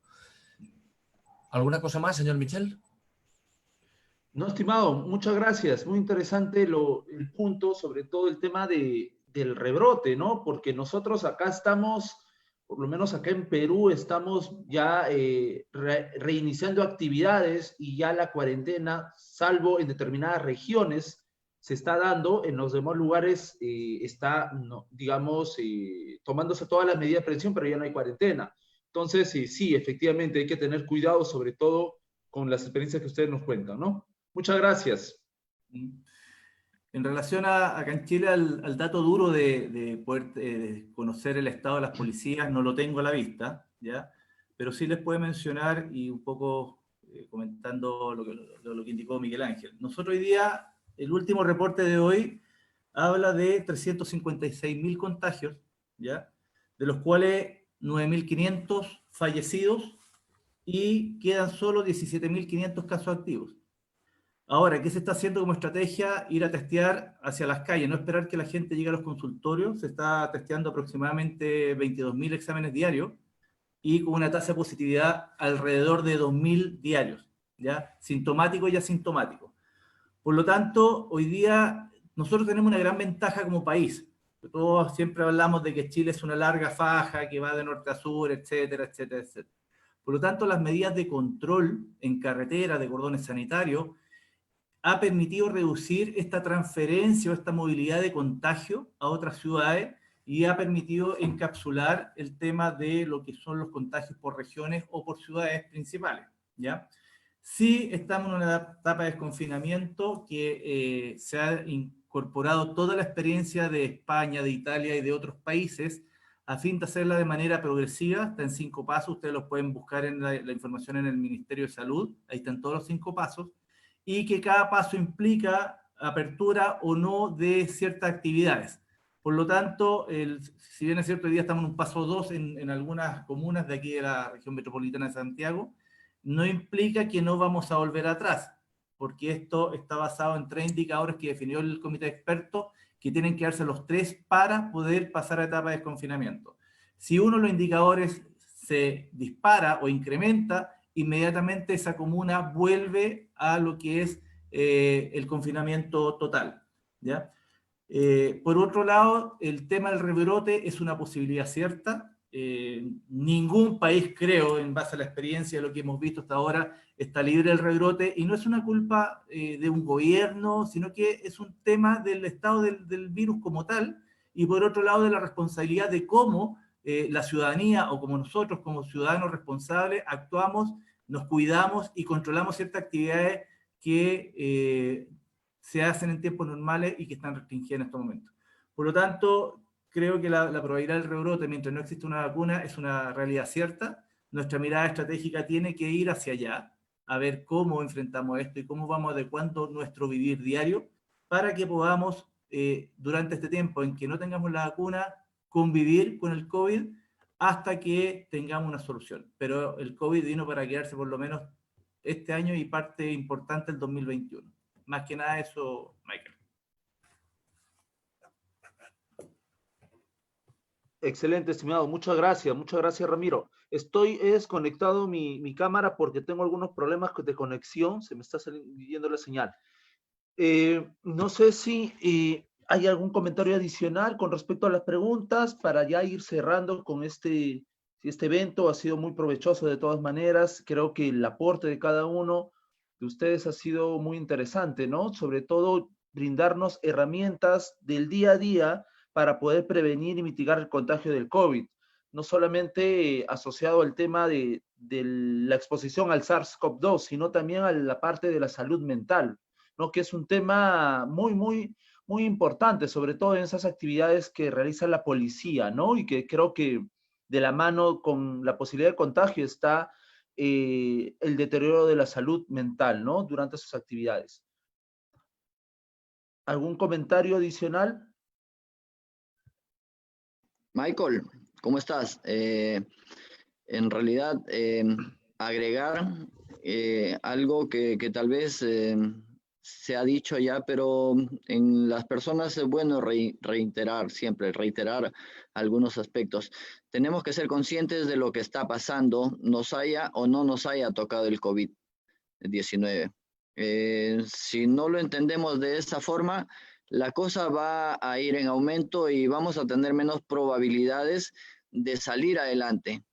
¿Alguna cosa más, señor Michel? No, estimado, muchas gracias. Muy interesante el punto, sobre todo el tema del rebrote, ¿no? Porque nosotros acá estamos, por lo menos acá en Perú, estamos ya reiniciando actividades y ya la cuarentena, salvo en determinadas regiones, se está dando. En los demás lugares está, no, digamos, tomándose todas las medidas de prevención, pero ya no hay cuarentena. Entonces, sí, efectivamente hay que tener cuidado, sobre todo con las experiencias que ustedes nos cuentan, ¿no? Muchas gracias. En relación acá en Chile al dato duro de poder conocer el estado de las policías, no lo tengo a la vista, ¿ya? Pero sí les puedo mencionar y un poco comentando lo que indicó Miguel Ángel. Nosotros hoy día, el último reporte de hoy habla de 356.000 contagios, ¿ya? De los cuales 9.500 fallecidos y quedan solo 17.500 casos activos. Ahora, ¿qué se está haciendo como estrategia? Ir a testear hacia las calles, no esperar que la gente llegue a los consultorios. Se está testeando aproximadamente 22.000 exámenes diarios y con una tasa de positividad alrededor de 2.000 diarios, ¿ya? Sintomáticos y asintomáticos. Por lo tanto, hoy día nosotros tenemos una gran ventaja como país. Todos siempre hablamos de que Chile es una larga faja que va de norte a sur, etcétera, etcétera, etcétera. Por lo tanto, las medidas de control en carretera, de cordones sanitarios, ha permitido reducir esta transferencia o esta movilidad de contagio a otras ciudades y ha permitido encapsular el tema de lo que son los contagios por regiones o por ciudades principales, ¿ya? Sí estamos en una etapa de desconfinamiento que se ha incorporado toda la experiencia de España, de Italia y de otros países a fin de hacerla de manera progresiva. Está en 5 pasos, ustedes los pueden buscar en la información en el Ministerio de Salud, ahí están todos los 5 pasos, y que cada paso implica apertura o no de ciertas actividades. Por lo tanto, si bien es cierto, hoy día estamos en un paso 2 en algunas comunas de aquí de la región metropolitana de Santiago, no implica que no vamos a volver atrás, porque esto está basado en 3 indicadores que definió el comité de expertos, que tienen que darse los 3 para poder pasar a etapa de desconfinamiento. Si uno de los indicadores se dispara o incrementa, inmediatamente esa comuna vuelve a lo que es el confinamiento total, ¿ya? Por otro lado, el tema del rebrote es una posibilidad cierta. Ningún país, creo, en base a la experiencia de lo que hemos visto hasta ahora, está libre del rebrote, y no es una culpa de un gobierno, sino que es un tema del estado del virus como tal, y por otro lado de la responsabilidad de cómo la ciudadanía, o como nosotros como ciudadanos responsables, actuamos, nos cuidamos y controlamos ciertas actividades que se hacen en tiempos normales y que están restringidas en estos momentos. Por lo tanto, creo que la probabilidad del rebrote, mientras no existe una vacuna, es una realidad cierta. Nuestra mirada estratégica tiene que ir hacia allá, a ver cómo enfrentamos esto y cómo vamos adecuando nuestro vivir diario para que podamos, durante este tiempo en que no tengamos la vacuna, convivir con el COVID hasta que tengamos una solución. Pero el COVID vino para quedarse por lo menos este año y parte importante del 2021. Más que nada eso, Michael. Excelente, estimado. Muchas gracias, Ramiro. Estoy desconectado mi cámara porque tengo algunos problemas de conexión, se me está yendo la señal. No sé si hay algún comentario adicional con respecto a las preguntas para ya ir cerrando con este evento. Ha sido muy provechoso de todas maneras. Creo que el aporte de cada uno de ustedes ha sido muy interesante, ¿no? Sobre todo brindarnos herramientas del día a día para poder prevenir y mitigar el contagio del COVID, no solamente asociado al tema de la exposición al SARS-CoV-2, sino también a la parte de la salud mental, ¿no? Que es un tema muy importante, sobre todo en esas actividades que realiza la policía, ¿no? Y que creo que de la mano con la posibilidad de contagio está el deterioro de la salud mental, ¿no? Durante sus actividades. ¿Algún comentario adicional? Michael, ¿cómo estás? En realidad, agregar algo que tal vez se ha dicho ya, pero en las personas es bueno reiterar algunos aspectos. Tenemos que ser conscientes de lo que está pasando, nos haya o no nos haya tocado el COVID-19. Si no lo entendemos de esa forma, la cosa va a ir en aumento y vamos a tener menos probabilidades de salir adelante.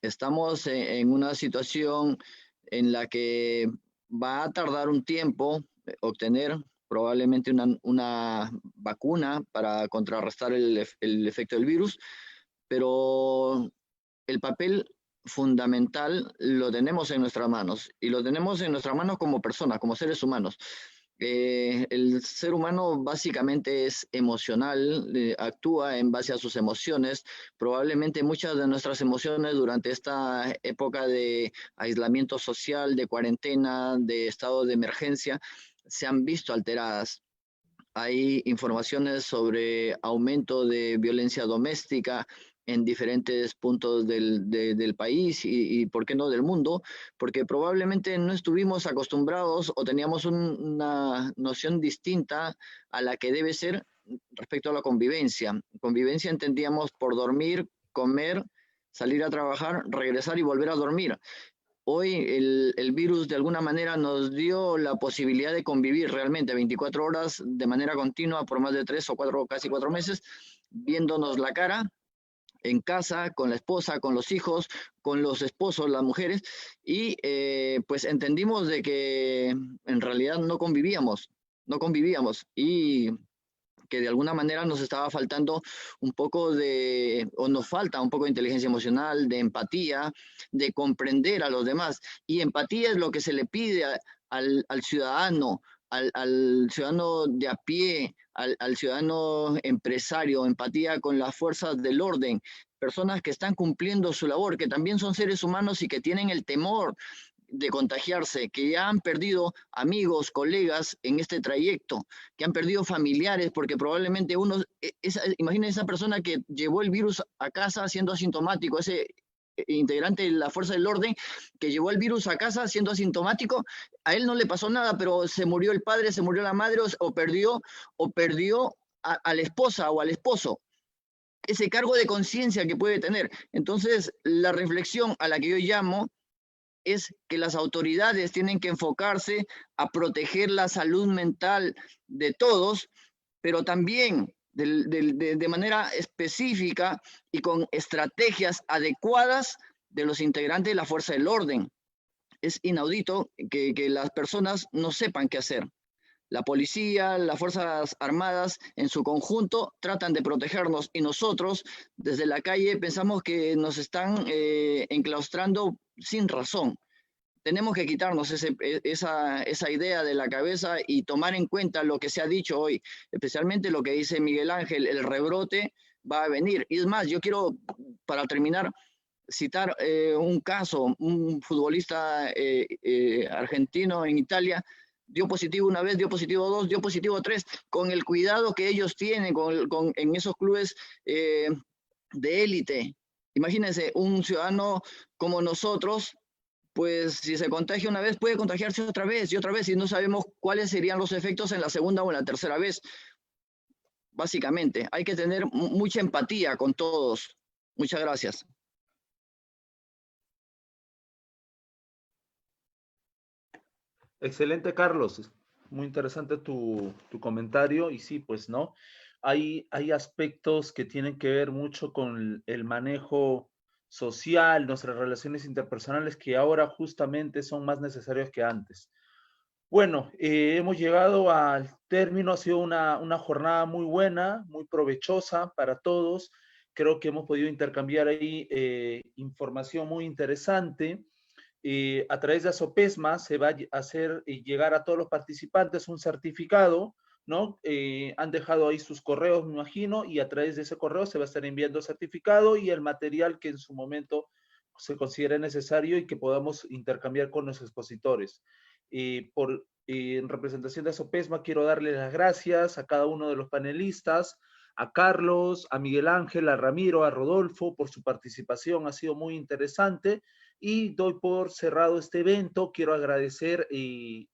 Estamos en una situación en la que va a tardar un tiempo obtener probablemente una vacuna para contrarrestar el efecto del virus, pero el papel fundamental lo tenemos en nuestras manos, y lo tenemos en nuestras manos como personas, como seres humanos. El ser humano básicamente es emocional, actúa en base a sus emociones. Probablemente muchas de nuestras emociones durante esta época de aislamiento social, de cuarentena, de estado de emergencia, se han visto alteradas. Hay informaciones sobre aumento de violencia doméstica en diferentes puntos del país y, ¿por qué no, del mundo? Porque probablemente no estuvimos acostumbrados o teníamos una noción distinta a la que debe ser respecto a la convivencia. Convivencia entendíamos por dormir, comer, salir a trabajar, regresar y volver a dormir. Hoy el virus de alguna manera nos dio la posibilidad de convivir realmente 24 horas de manera continua por más de 3 o 4, casi 4 meses, viéndonos la cara en casa, con la esposa, con los hijos, con los esposos, las mujeres, y pues entendimos de que en realidad no convivíamos, y que de alguna manera nos estaba faltando un poco o nos falta un poco de inteligencia emocional, de empatía, de comprender a los demás. Y empatía es lo que se le pide al ciudadano, al ciudadano de a pie, al ciudadano empresario, empatía con las fuerzas del orden, personas que están cumpliendo su labor, que también son seres humanos y que tienen el temor de contagiarse, que ya han perdido amigos, colegas en este trayecto, que han perdido familiares, porque probablemente imaginen esa persona que llevó el virus a casa siendo asintomático, ese integrante de la fuerza del orden que llevó el virus a casa siendo asintomático, a él no le pasó nada, pero se murió el padre, se murió la madre, o perdió a la esposa o al esposo. Ese cargo de conciencia que puede tener. Entonces, la reflexión a la que yo llamo es que las autoridades tienen que enfocarse a proteger la salud mental de todos, pero también de manera específica y con estrategias adecuadas de los integrantes de la fuerza del orden. Es inaudito que las personas no sepan qué hacer. La policía, las Fuerzas Armadas en su conjunto tratan de protegernos y nosotros desde la calle pensamos que nos están enclaustrando sin razón. Tenemos que quitarnos esa idea de la cabeza y tomar en cuenta lo que se ha dicho hoy, especialmente lo que dice Miguel Ángel, el rebrote va a venir. Y es más, yo quiero, para terminar, citar un caso, un futbolista argentino en Italia, dio positivo una vez, dio positivo 2, dio positivo 3, con el cuidado que ellos tienen en esos clubes de élite. Imagínense, un ciudadano como nosotros, pues si se contagia una vez, puede contagiarse otra vez y no sabemos cuáles serían los efectos en la segunda o en la tercera vez. Básicamente, hay que tener mucha empatía con todos. Muchas gracias. Excelente, Carlos. Muy interesante tu comentario. Y sí, pues, ¿no? Hay aspectos que tienen que ver mucho con el manejo social, nuestras relaciones interpersonales, que ahora justamente son más necesarios que antes. Bueno, hemos llegado al término. Ha sido una jornada muy buena, muy provechosa para todos. Creo que hemos podido intercambiar ahí información muy interesante. A través de Asopesma se va a hacer llegar a todos los participantes un certificado, ¿no? Han dejado ahí sus correos, me imagino, y a través de ese correo se va a estar enviando el certificado y el material que en su momento se considere necesario y que podamos intercambiar con los expositores. En representación de Asopesma, quiero darles las gracias a cada uno de los panelistas, a Carlos, a Miguel Ángel, a Ramiro, a Rodolfo, por su participación. Ha sido muy interesante. Y doy por cerrado este evento. Quiero agradecer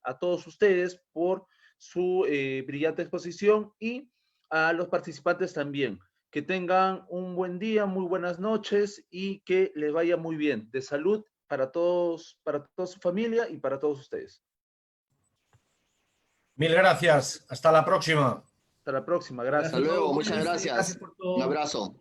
a todos ustedes por su brillante exposición y a los participantes también. Que tengan un buen día, muy buenas noches y que les vaya muy bien. De salud para todos, para toda su familia y para todos ustedes. Mil gracias. Hasta la próxima. Hasta la próxima. Gracias. Hasta luego. Muchas Gracias gracias. por todo. Un abrazo.